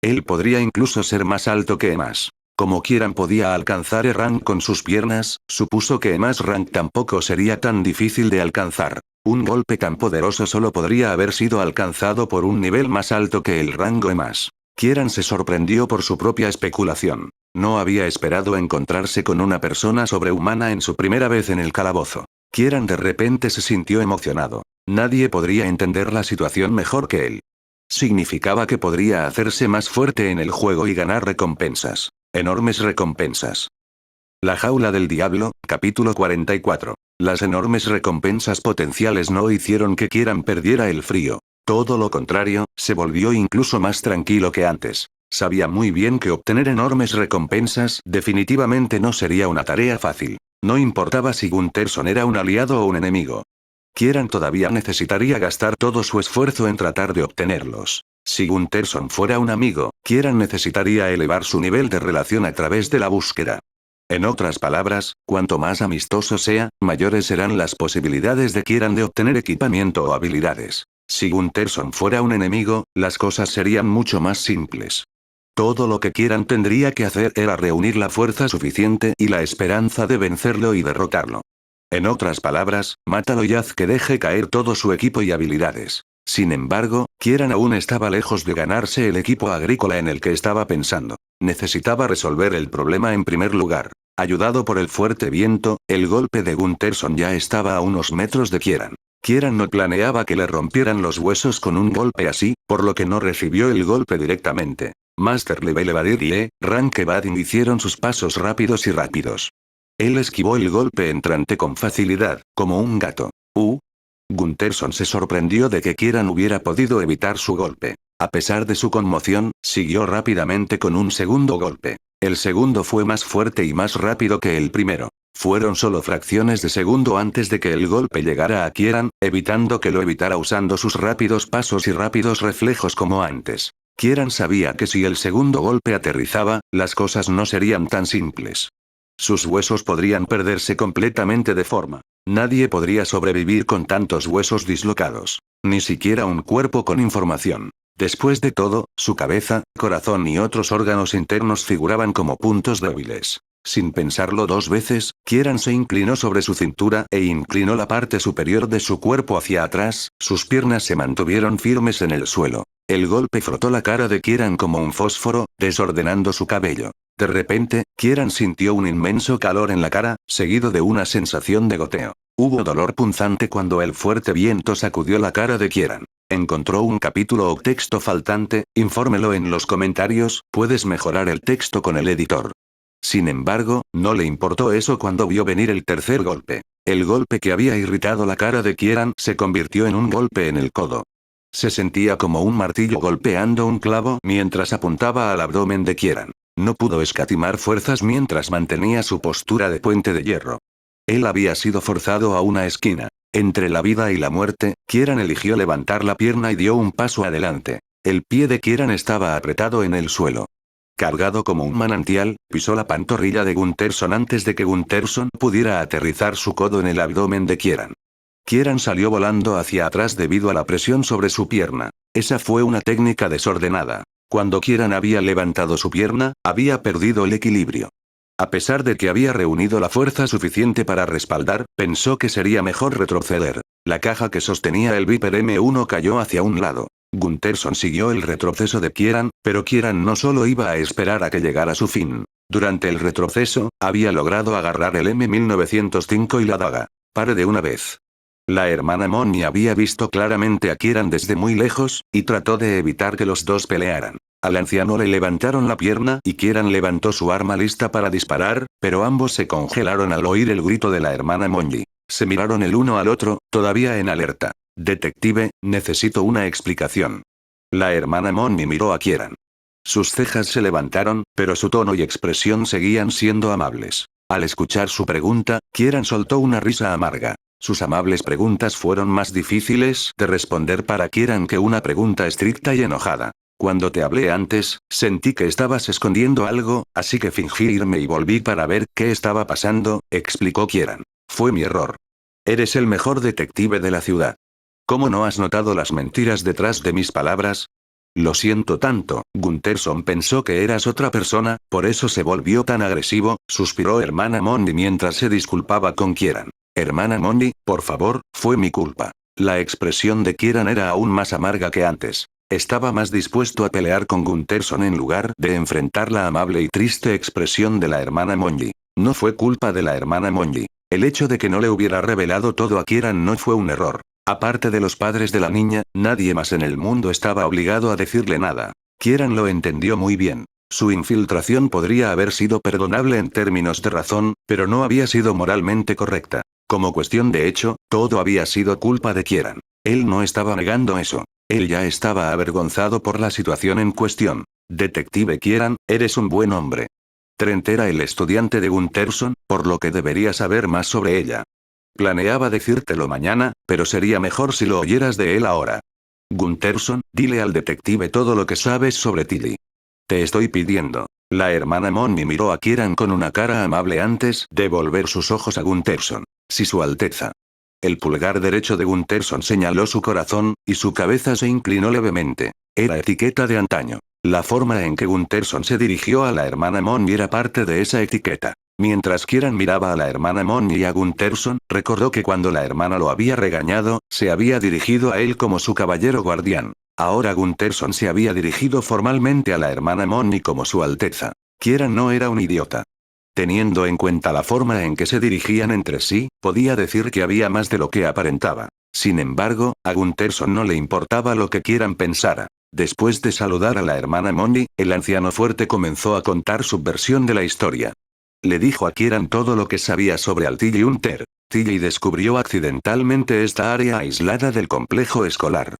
Él podría incluso ser más alto que Emas. Como Kieran podía alcanzar Rank con sus piernas, supuso que Emas Rank tampoco sería tan difícil de alcanzar. Un golpe tan poderoso solo podría haber sido alcanzado por un nivel más alto que el rango E+. Kieran se sorprendió por su propia especulación. No había esperado encontrarse con una persona sobrehumana en su primera vez en el calabozo. Kieran de repente se sintió emocionado. Nadie podría entender la situación mejor que él. Significaba que podría hacerse más fuerte en el juego y ganar recompensas. Enormes recompensas. La jaula del diablo, capítulo 44. Las enormes recompensas potenciales no hicieron que Kieran perdiera el frío. Todo lo contrario, se volvió incluso más tranquilo que antes. Sabía muy bien que obtener enormes recompensas definitivamente no sería una tarea fácil. No importaba si Gunterson era un aliado o un enemigo. Kieran todavía necesitaría gastar todo su esfuerzo en tratar de obtenerlos. Si Gunterson fuera un amigo, Kieran necesitaría elevar su nivel de relación a través de la búsqueda. En otras palabras, cuanto más amistoso sea, mayores serán las posibilidades de Kieran de obtener equipamiento o habilidades. Si Gunterson fuera un enemigo, las cosas serían mucho más simples. Todo lo que Kieran tendría que hacer era reunir la fuerza suficiente y la esperanza de vencerlo y derrotarlo. En otras palabras, mátalo y haz que deje caer todo su equipo y habilidades. Sin embargo, Kieran aún estaba lejos de ganarse el equipo agrícola en el que estaba pensando. Necesitaba resolver el problema en primer lugar. Ayudado por el fuerte viento, el golpe de Gunterson ya estaba a unos metros de Kieran. Kieran no planeaba que le rompieran los huesos con un golpe así, por lo que no recibió el golpe directamente. Master Level Evadir y Rank Evading hicieron sus pasos rápidos y rápidos. Él esquivó el golpe entrante con facilidad, como un gato. Gunterson se sorprendió de que Kieran hubiera podido evitar su golpe. A pesar de su conmoción, siguió rápidamente con un segundo golpe. El segundo fue más fuerte y más rápido que el primero. Fueron solo fracciones de segundo antes de que el golpe llegara a Kieran, evitando que lo evitara usando sus rápidos pasos y rápidos reflejos como antes. Kieran sabía que si el segundo golpe aterrizaba, las cosas no serían tan simples. Sus huesos podrían perderse completamente de forma. Nadie podría sobrevivir con tantos huesos dislocados. Ni siquiera un cuerpo con información. Después de todo, su cabeza, corazón y otros órganos internos figuraban como puntos débiles. Sin pensarlo dos veces, Kieran se inclinó sobre su cintura e inclinó la parte superior de su cuerpo hacia atrás, sus piernas se mantuvieron firmes en el suelo. El golpe frotó la cara de Kieran como un fósforo, desordenando su cabello. De repente, Kieran sintió un inmenso calor en la cara, seguido de una sensación de goteo. Hubo dolor punzante cuando el fuerte viento sacudió la cara de Kieran. ¿Encontró un capítulo o texto faltante? Infórmelo en los comentarios, puedes mejorar el texto con el editor. Sin embargo, no le importó eso cuando vio venir el tercer golpe. El golpe que había irritado la cara de Kieran se convirtió en un golpe en el codo. Se sentía como un martillo golpeando un clavo mientras apuntaba al abdomen de Kieran. No pudo escatimar fuerzas mientras mantenía su postura de puente de hierro. Él había sido forzado a una esquina. Entre la vida y la muerte, Kieran eligió levantar la pierna y dio un paso adelante. El pie de Kieran estaba apretado en el suelo. Cargado como un manantial, pisó la pantorrilla de Gunterson antes de que Gunterson pudiera aterrizar su codo en el abdomen de Kieran. Kieran salió volando hacia atrás debido a la presión sobre su pierna. Esa fue una técnica desordenada. Cuando Kieran había levantado su pierna, había perdido el equilibrio. A pesar de que había reunido la fuerza suficiente para respaldar, pensó que sería mejor retroceder. La caja que sostenía el Viper M1 cayó hacia un lado. Gunterson siguió el retroceso de Kieran, pero Kieran no solo iba a esperar a que llegara su fin. Durante el retroceso, había logrado agarrar el M1905 y la daga. Pare de una vez. La hermana Moni había visto claramente a Kieran desde muy lejos, y trató de evitar que los dos pelearan. Al anciano le levantaron la pierna y Kieran levantó su arma lista para disparar, pero ambos se congelaron al oír el grito de la hermana Monji. Se miraron el uno al otro, todavía en alerta. Detective, necesito una explicación. La hermana Moni miró a Kieran. Sus cejas se levantaron, pero su tono y expresión seguían siendo amables. Al escuchar su pregunta, Kieran soltó una risa amarga. Sus amables preguntas fueron más difíciles de responder para Kieran que una pregunta estricta y enojada. Cuando te hablé antes, sentí que estabas escondiendo algo, así que fingí irme y volví para ver qué estaba pasando, explicó Kieran. Fue mi error. Eres el mejor detective de la ciudad. ¿Cómo no has notado las mentiras detrás de mis palabras? Lo siento tanto, Gunterson pensó que eras otra persona, por eso se volvió tan agresivo, suspiró hermana Mondi mientras se disculpaba con Kieran. Hermana Molly, por favor, fue mi culpa. La expresión de Kieran era aún más amarga que antes. Estaba más dispuesto a pelear con Gunterson en lugar de enfrentar la amable y triste expresión de la hermana Molly. No fue culpa de la hermana Molly. El hecho de que no le hubiera revelado todo a Kieran no fue un error. Aparte de los padres de la niña, nadie más en el mundo estaba obligado a decirle nada. Kieran lo entendió muy bien. Su infiltración podría haber sido perdonable en términos de razón, pero no había sido moralmente correcta. Como cuestión de hecho, todo había sido culpa de Kieran. Él no estaba negando eso. Él ya estaba avergonzado por la situación en cuestión. Detective Kieran, eres un buen hombre. Trent era el estudiante de Gunterson, por lo que debería saber más sobre ella. Planeaba decírtelo mañana, pero sería mejor si lo oyeras de él ahora. Gunterson, dile al detective todo lo que sabes sobre Tilly. Te estoy pidiendo. La hermana Molly miró a Kieran con una cara amable antes de volver sus ojos a Gunterson. Sí, Su Alteza. El pulgar derecho de Gunterson señaló su corazón, y su cabeza se inclinó levemente. Era etiqueta de antaño. La forma en que Gunterson se dirigió a la hermana Molly era parte de esa etiqueta. Mientras Kieran miraba a la hermana Molly y a Gunterson, recordó que cuando la hermana lo había regañado, se había dirigido a él como su caballero guardián. Ahora Gunterson se había dirigido formalmente a la hermana Molly como Su Alteza. Kieran no era un idiota. Teniendo en cuenta la forma en que se dirigían entre sí, podía decir que había más de lo que aparentaba. Sin embargo, a Gunterson no le importaba lo que Kieran pensara. Después de saludar a la hermana Molly, el anciano fuerte comenzó a contar su versión de la historia. Le dijo a Kieran todo lo que sabía sobre Tilly Hunter. Tilly descubrió accidentalmente esta área aislada del complejo escolar.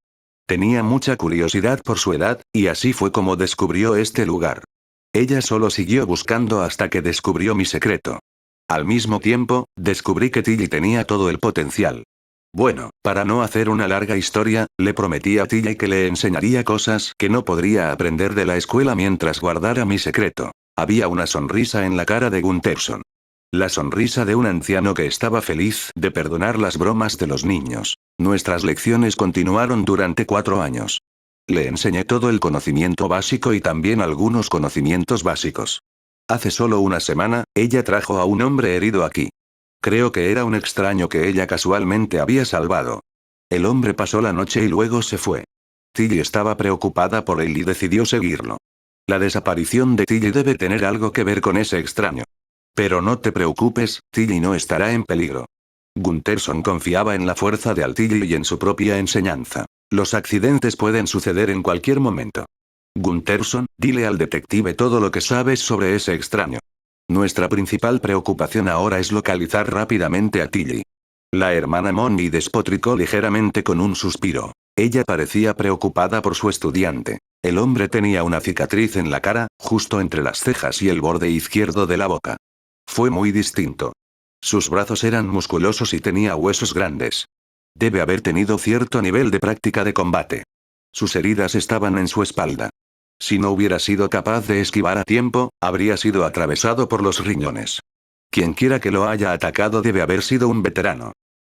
Tenía mucha curiosidad por su edad, y así fue como descubrió este lugar. Ella solo siguió buscando hasta que descubrió mi secreto. Al mismo tiempo, descubrí que Tilly tenía todo el potencial. Bueno, para no hacer una larga historia, le prometí a Tilly que le enseñaría cosas que no podría aprender de la escuela mientras guardara mi secreto. Había una sonrisa en la cara de Gunterson. La sonrisa de un anciano que estaba feliz de perdonar las bromas de los niños. Nuestras lecciones continuaron durante 4 años. Le enseñé todo el conocimiento básico y también algunos conocimientos básicos. Hace solo una semana, ella trajo a un hombre herido aquí. Creo que era un extraño que ella casualmente había salvado. El hombre pasó la noche y luego se fue. Tilly estaba preocupada por él y decidió seguirlo. La desaparición de Tilly debe tener algo que ver con ese extraño. Pero no te preocupes, Tilly no estará en peligro. Gunterson confiaba en la fuerza de Tilly y en su propia enseñanza. Los accidentes pueden suceder en cualquier momento. Gunterson, dile al detective todo lo que sabes sobre ese extraño. Nuestra principal preocupación ahora es localizar rápidamente a Tilly. La hermana Molly despotricó ligeramente con un suspiro. Ella parecía preocupada por su estudiante. El hombre tenía una cicatriz en la cara, justo entre las cejas y el borde izquierdo de la boca. Fue muy distinto. Sus brazos eran musculosos y tenía huesos grandes. Debe haber tenido cierto nivel de práctica de combate. Sus heridas estaban en su espalda. Si no hubiera sido capaz de esquivar a tiempo, habría sido atravesado por los riñones. Quienquiera que lo haya atacado debe haber sido un veterano.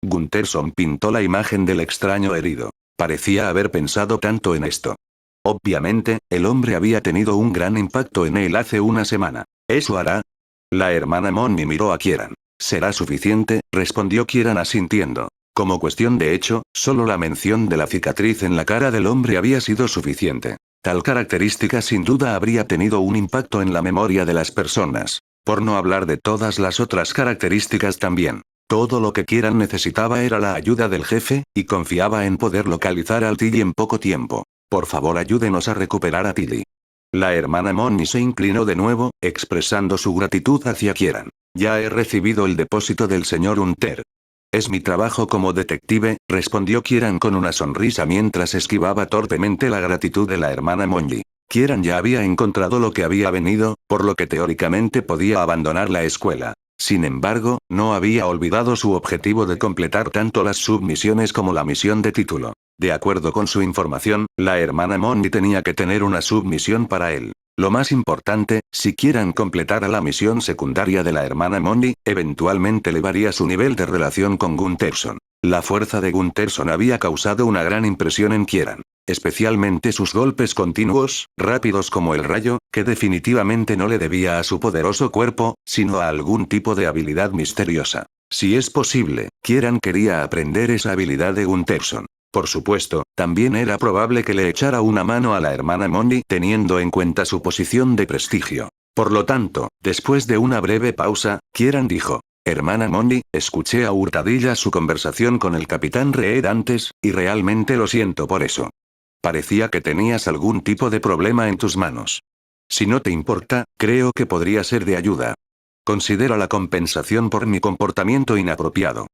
Gunterson pintó la imagen del extraño herido. Parecía haber pensado tanto en esto. Obviamente, el hombre había tenido un gran impacto en él hace una semana. ¿Eso hará? La hermana Molly miró a Kieran. «Será suficiente», respondió Kieran asintiendo. Como cuestión de hecho, solo la mención de la cicatriz en la cara del hombre había sido suficiente. Tal característica sin duda habría tenido un impacto en la memoria de las personas. Por no hablar de todas las otras características también. Todo lo que Kieran necesitaba era la ayuda del jefe, y confiaba en poder localizar a Tilly en poco tiempo. Por favor, ayúdenos a recuperar a Tilly. La hermana Molly se inclinó de nuevo, expresando su gratitud hacia Kieran. Ya he recibido el depósito del señor Hunter. Es mi trabajo como detective, respondió Kieran con una sonrisa mientras esquivaba torpemente la gratitud de la hermana Molly. Kieran ya había encontrado lo que había venido, por lo que teóricamente podía abandonar la escuela. Sin embargo, no había olvidado su objetivo de completar tanto las submisiones como la misión de título. De acuerdo con su información, la hermana Molly tenía que tener una submisión para él. Lo más importante, si Kieran completara la misión secundaria de la hermana Molly, eventualmente elevaría su nivel de relación con Gunterson. La fuerza de Gunterson había causado una gran impresión en Kieran. Especialmente sus golpes continuos, rápidos como el rayo, que definitivamente no le debía a su poderoso cuerpo, sino a algún tipo de habilidad misteriosa. Si es posible, Kieran quería aprender esa habilidad de Gunterson. Por supuesto, también era probable que le echara una mano a la hermana Molly teniendo en cuenta su posición de prestigio. Por lo tanto, después de una breve pausa, Kieran dijo: Hermana Molly, escuché a hurtadillas su conversación con el capitán Reed antes, y realmente lo siento por eso. Parecía que tenías algún tipo de problema en tus manos. Si no te importa, creo que podría ser de ayuda. Considero la compensación por mi comportamiento inapropiado.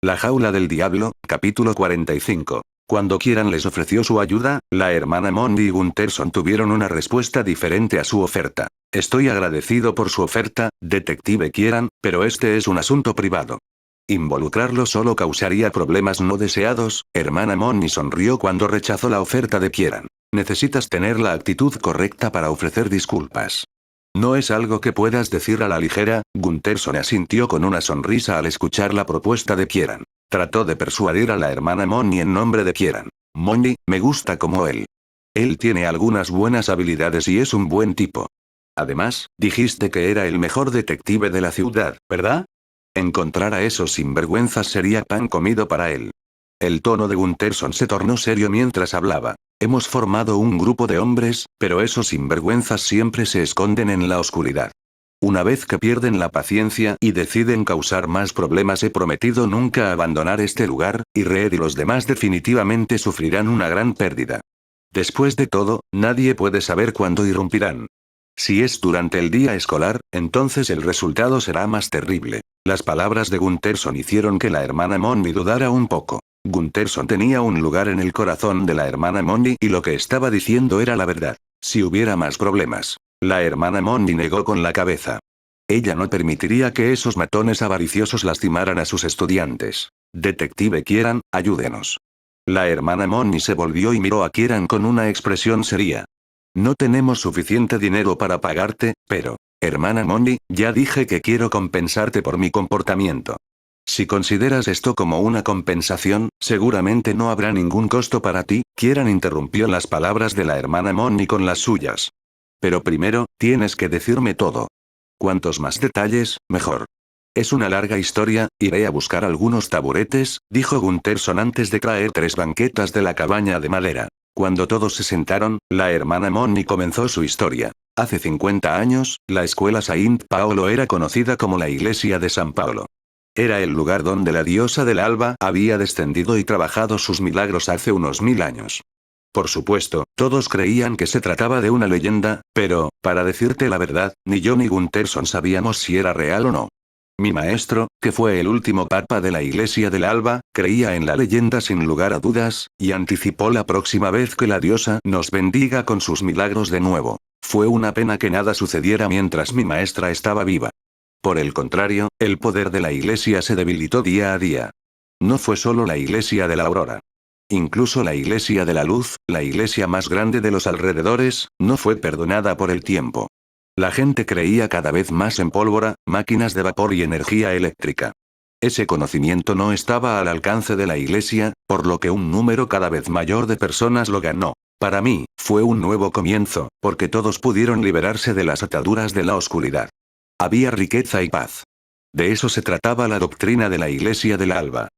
La jaula del diablo, capítulo 45. Cuando Kieran les ofreció su ayuda, la hermana Molly y Gunterson tuvieron una respuesta diferente a su oferta. Estoy agradecido por su oferta, detective Kieran, pero este es un asunto privado. Involucrarlo solo causaría problemas no deseados. Hermana Molly sonrió cuando rechazó la oferta de Kieran. Necesitas tener la actitud correcta para ofrecer disculpas. No es algo que puedas decir a la ligera. Gunterson asintió con una sonrisa al escuchar la propuesta de Kieran. Trató de persuadir a la hermana Molly en nombre de Kieran. Molly, me gusta como él. Él tiene algunas buenas habilidades y es un buen tipo. Además, dijiste que era el mejor detective de la ciudad, ¿verdad? Encontrar a esos sinvergüenzas sería pan comido para él. El tono de Gunterson se tornó serio mientras hablaba. Hemos formado un grupo de hombres, pero esos sinvergüenzas siempre se esconden en la oscuridad. Una vez que pierden la paciencia y deciden causar más problemas, he prometido nunca abandonar este lugar, y Reed y los demás definitivamente sufrirán una gran pérdida. Después de todo, nadie puede saber cuándo irrumpirán. Si es durante el día escolar, entonces el resultado será más terrible. Las palabras de Gunterson hicieron que la hermana Molly dudara un poco. Gunterson tenía un lugar en el corazón de la hermana Molly y lo que estaba diciendo era la verdad. Si hubiera más problemas. La hermana Molly negó con la cabeza. Ella no permitiría que esos matones avariciosos lastimaran a sus estudiantes. Detective Kieran, ayúdenos. La hermana Molly se volvió y miró a Kieran con una expresión seria. No tenemos suficiente dinero para pagarte, pero, hermana Molly, ya dije que quiero compensarte por mi comportamiento. Si consideras esto como una compensación, seguramente no habrá ningún costo para ti. Kieran interrumpió las palabras de la hermana Molly con las suyas. Pero primero, tienes que decirme todo. Cuantos más detalles, mejor. Es una larga historia. Iré a buscar algunos taburetes, dijo Gunterson antes de traer 3 banquetas de la cabaña de madera. Cuando todos se sentaron, la hermana Molly comenzó su historia. Hace 50 años, la escuela Saint Paolo era conocida como la iglesia de San Paolo. Era el lugar donde la diosa del alba había descendido y trabajado sus milagros hace unos 1000 años. Por supuesto, todos creían que se trataba de una leyenda, pero, para decirte la verdad, ni yo ni Gunterson sabíamos si era real o no. Mi maestro, que fue el último papa de la Iglesia del Alba, creía en la leyenda sin lugar a dudas, y anticipó la próxima vez que la diosa nos bendiga con sus milagros de nuevo. Fue una pena que nada sucediera mientras mi maestra estaba viva. Por el contrario, el poder de la Iglesia se debilitó día a día. No fue solo la Iglesia de la Aurora. Incluso la Iglesia de la Luz, la iglesia más grande de los alrededores, no fue perdonada por el tiempo. La gente creía cada vez más en pólvora, máquinas de vapor y energía eléctrica. Ese conocimiento no estaba al alcance de la iglesia, por lo que un número cada vez mayor de personas lo ganó. Para mí, fue un nuevo comienzo, porque todos pudieron liberarse de las ataduras de la oscuridad. Había riqueza y paz. De eso se trataba la doctrina de la Iglesia del Alba.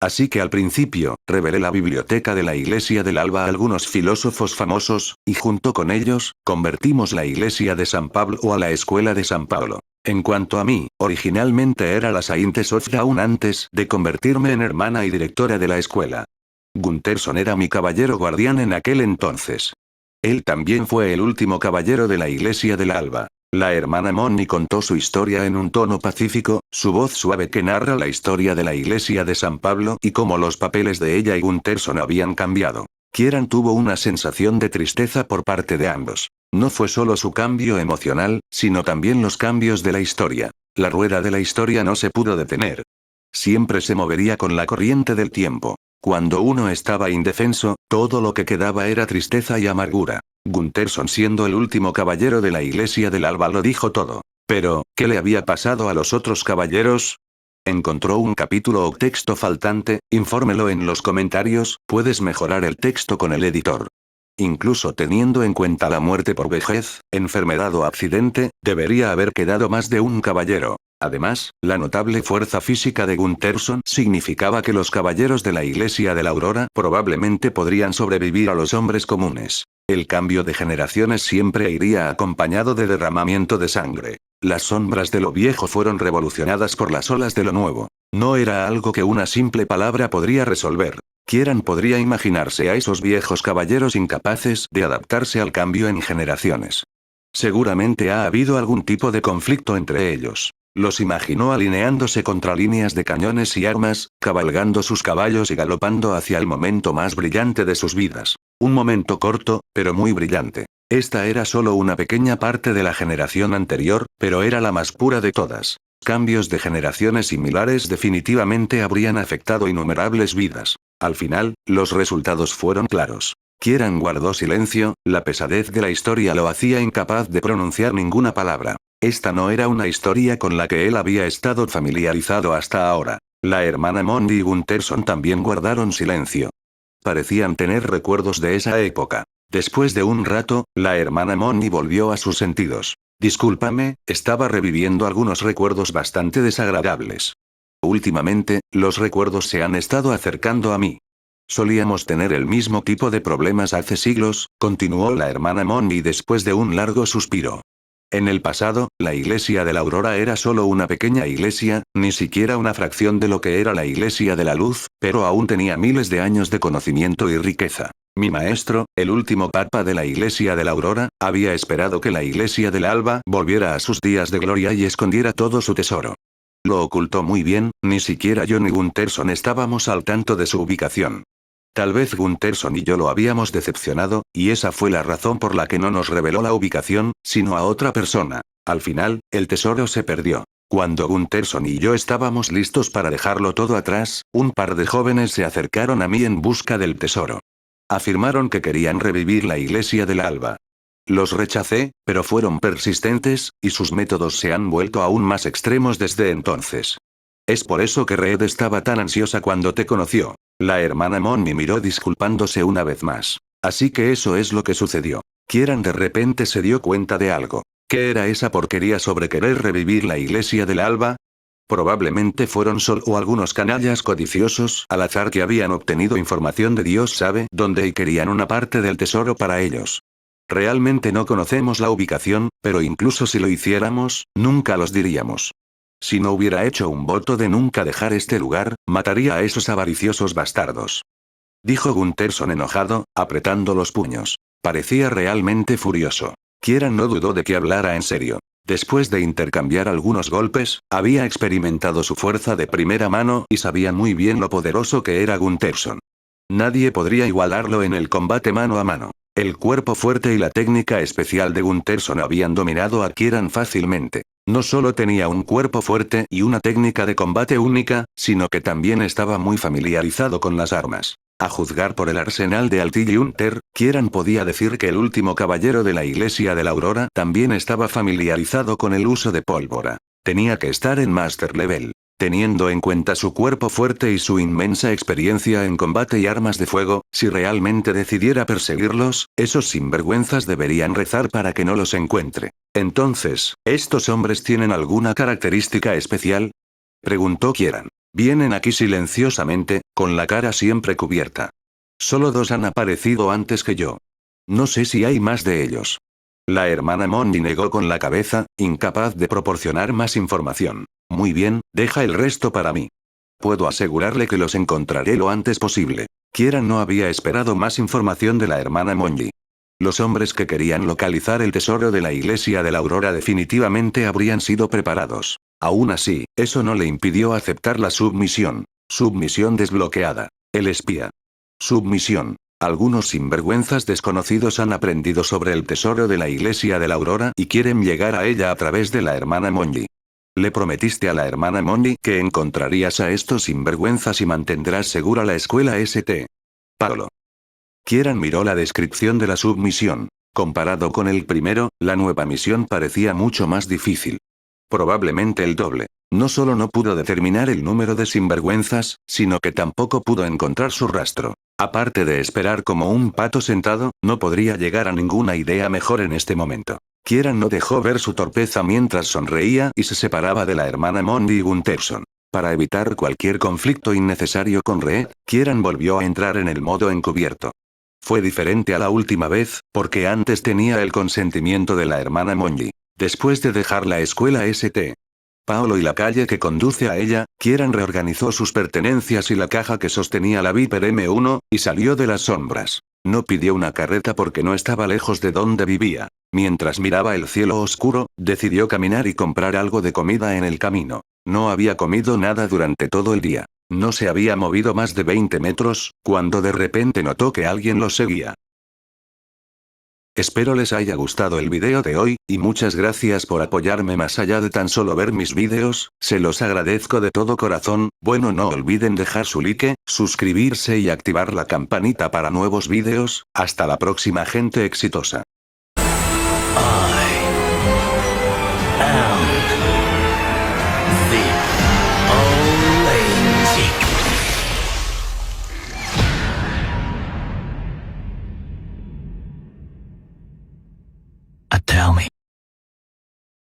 Así que al principio, revelé la biblioteca de la Iglesia del Alba a algunos filósofos famosos, y junto con ellos, convertimos la Iglesia de San Pablo a la Escuela de San Pablo. En cuanto a mí, originalmente era la Saint Sophia antes de convertirme en hermana y directora de la escuela. Gunterson era mi caballero guardián en aquel entonces. Él también fue el último caballero de la Iglesia del Alba. La hermana Molly contó su historia en un tono pacífico, su voz suave que narra la historia de la iglesia de San Pablo y cómo los papeles de ella y Gunterson habían cambiado. Kieran tuvo una sensación de tristeza por parte de ambos. No fue solo su cambio emocional, sino también los cambios de la historia. La rueda de la historia no se pudo detener. Siempre se movería con la corriente del tiempo. Cuando uno estaba indefenso, todo lo que quedaba era tristeza y amargura. Gunterson, siendo el último caballero de la Iglesia del Alba, lo dijo todo. Pero, ¿qué le había pasado a los otros caballeros? ¿Encontró un capítulo o texto faltante? Infórmelo en los comentarios. Puedes mejorar el texto con el editor. Incluso teniendo en cuenta la muerte por vejez, enfermedad o accidente, debería haber quedado más de un caballero. Además, la notable fuerza física de Gunterson significaba que los caballeros de la Iglesia de la Aurora probablemente podrían sobrevivir a los hombres comunes. El cambio de generaciones siempre iría acompañado de derramamiento de sangre. Las sombras de lo viejo fueron revolucionadas por las olas de lo nuevo. No era algo que una simple palabra podría resolver. Kieran podría imaginarse a esos viejos caballeros incapaces de adaptarse al cambio en generaciones. Seguramente ha habido algún tipo de conflicto entre ellos. Los imaginó alineándose contra líneas de cañones y armas, cabalgando sus caballos y galopando hacia el momento más brillante de sus vidas. Un momento corto, pero muy brillante. Esta era solo una pequeña parte de la generación anterior, pero era la más pura de todas. Cambios de generaciones similares definitivamente habrían afectado innumerables vidas. Al final, los resultados fueron claros. Kieran guardó silencio, la pesadez de la historia lo hacía incapaz de pronunciar ninguna palabra. Esta no era una historia con la que él había estado familiarizado hasta ahora. La hermana Mondi y Gunterson también guardaron silencio. Parecían tener recuerdos de esa época. Después de un rato, la hermana Mondi volvió a sus sentidos. Discúlpame, estaba reviviendo algunos recuerdos bastante desagradables. Últimamente, los recuerdos se han estado acercando a mí. Solíamos tener el mismo tipo de problemas hace siglos, continuó la hermana Mondi después de un largo suspiro. En el pasado, la Iglesia de la Aurora era solo una pequeña iglesia, ni siquiera una fracción de lo que era la Iglesia de la Luz, pero aún tenía miles de años de conocimiento y riqueza. Mi maestro, el último papa de la Iglesia de la Aurora, había esperado que la Iglesia del Alba volviera a sus días de gloria y escondiera todo su tesoro. Lo ocultó muy bien, ni siquiera yo ni Gunterson estábamos al tanto de su ubicación. Tal vez Gunterson y yo lo habíamos decepcionado, y esa fue la razón por la que no nos reveló la ubicación, sino a otra persona. Al final, el tesoro se perdió. Cuando Gunterson y yo estábamos listos para dejarlo todo atrás, un par de jóvenes se acercaron a mí en busca del tesoro. Afirmaron que querían revivir la Iglesia del Alba. Los rechacé, pero fueron persistentes, y sus métodos se han vuelto aún más extremos desde entonces. Es por eso que Red estaba tan ansiosa cuando te conoció. La hermana Moni miró disculpándose una vez más. Así que eso es lo que sucedió. Kieran de repente se dio cuenta de algo. ¿Qué era esa porquería sobre querer revivir la Iglesia del Alba? Probablemente fueron solo algunos canallas codiciosos al azar que habían obtenido información de Dios sabe dónde y querían una parte del tesoro para ellos. Realmente no conocemos la ubicación, pero incluso si lo hiciéramos, nunca los diríamos. Si no hubiera hecho un voto de nunca dejar este lugar, mataría a esos avariciosos bastardos. Dijo Gunterson enojado, apretando los puños. Parecía realmente furioso. Kieran no dudó de que hablara en serio. Después de intercambiar algunos golpes, había experimentado su fuerza de primera mano y sabía muy bien lo poderoso que era Gunterson. Nadie podría igualarlo en el combate mano a mano. El cuerpo fuerte y la técnica especial de Gunterson habían dominado a Kieran fácilmente. No solo tenía un cuerpo fuerte y una técnica de combate única, sino que también estaba muy familiarizado con las armas. A juzgar por el arsenal de Altilliunter, Kieran podía decir que el último caballero de la Iglesia de la Aurora también estaba familiarizado con el uso de pólvora. Tenía que estar en Master Level. Teniendo en cuenta su cuerpo fuerte y su inmensa experiencia en combate y armas de fuego, si realmente decidiera perseguirlos, esos sinvergüenzas deberían rezar para que no los encuentre. Entonces, ¿estos hombres tienen alguna característica especial? Preguntó Kieran. Vienen aquí silenciosamente, con la cara siempre cubierta. Solo 2 han aparecido antes que yo. No sé si hay más de ellos. La hermana Mondi negó con la cabeza, incapaz de proporcionar más información. Muy bien, deja el resto para mí. Puedo asegurarle que los encontraré lo antes posible. Kieran no había esperado más información de la hermana Mondi. Los hombres que querían localizar el tesoro de la Iglesia de la Aurora definitivamente habrían sido preparados. Aún así, eso no le impidió aceptar la submisión. Submisión desbloqueada. El espía. Submisión. Algunos sinvergüenzas desconocidos han aprendido sobre el tesoro de la Iglesia de la Aurora y quieren llegar a ella a través de la hermana Mondi. Le prometiste a la hermana Mondi que encontrarías a estos sinvergüenzas y mantendrás segura la escuela St. Paulo. Kieran miró la descripción de la submisión. Comparado con el primero, la nueva misión parecía mucho más difícil. Probablemente el doble. No solo no pudo determinar el número de sinvergüenzas, sino que tampoco pudo encontrar su rastro. Aparte de esperar como un pato sentado, no podría llegar a ninguna idea mejor en este momento. Kieran no dejó ver su torpeza mientras sonreía y se separaba de la hermana Molly Gunterson. Para evitar cualquier conflicto innecesario con Reed, Kieran volvió a entrar en el modo encubierto. Fue diferente a la última vez, porque antes tenía el consentimiento de la hermana Molly. Después de dejar la escuela St. Paulo y la calle que conduce a ella, Kieran reorganizó sus pertenencias y la caja que sostenía la Viper M1, y salió de las sombras. No pidió una carreta porque no estaba lejos de donde vivía. Mientras miraba el cielo oscuro, decidió caminar y comprar algo de comida en el camino. No había comido nada durante todo el día. No se había movido más de 20 metros, cuando de repente notó que alguien lo seguía. Espero les haya gustado el video de hoy, y muchas gracias por apoyarme más allá de tan solo ver mis videos, se los agradezco de todo corazón. Bueno, no olviden dejar su like, suscribirse y activar la campanita para nuevos videos. Hasta la próxima, gente exitosa.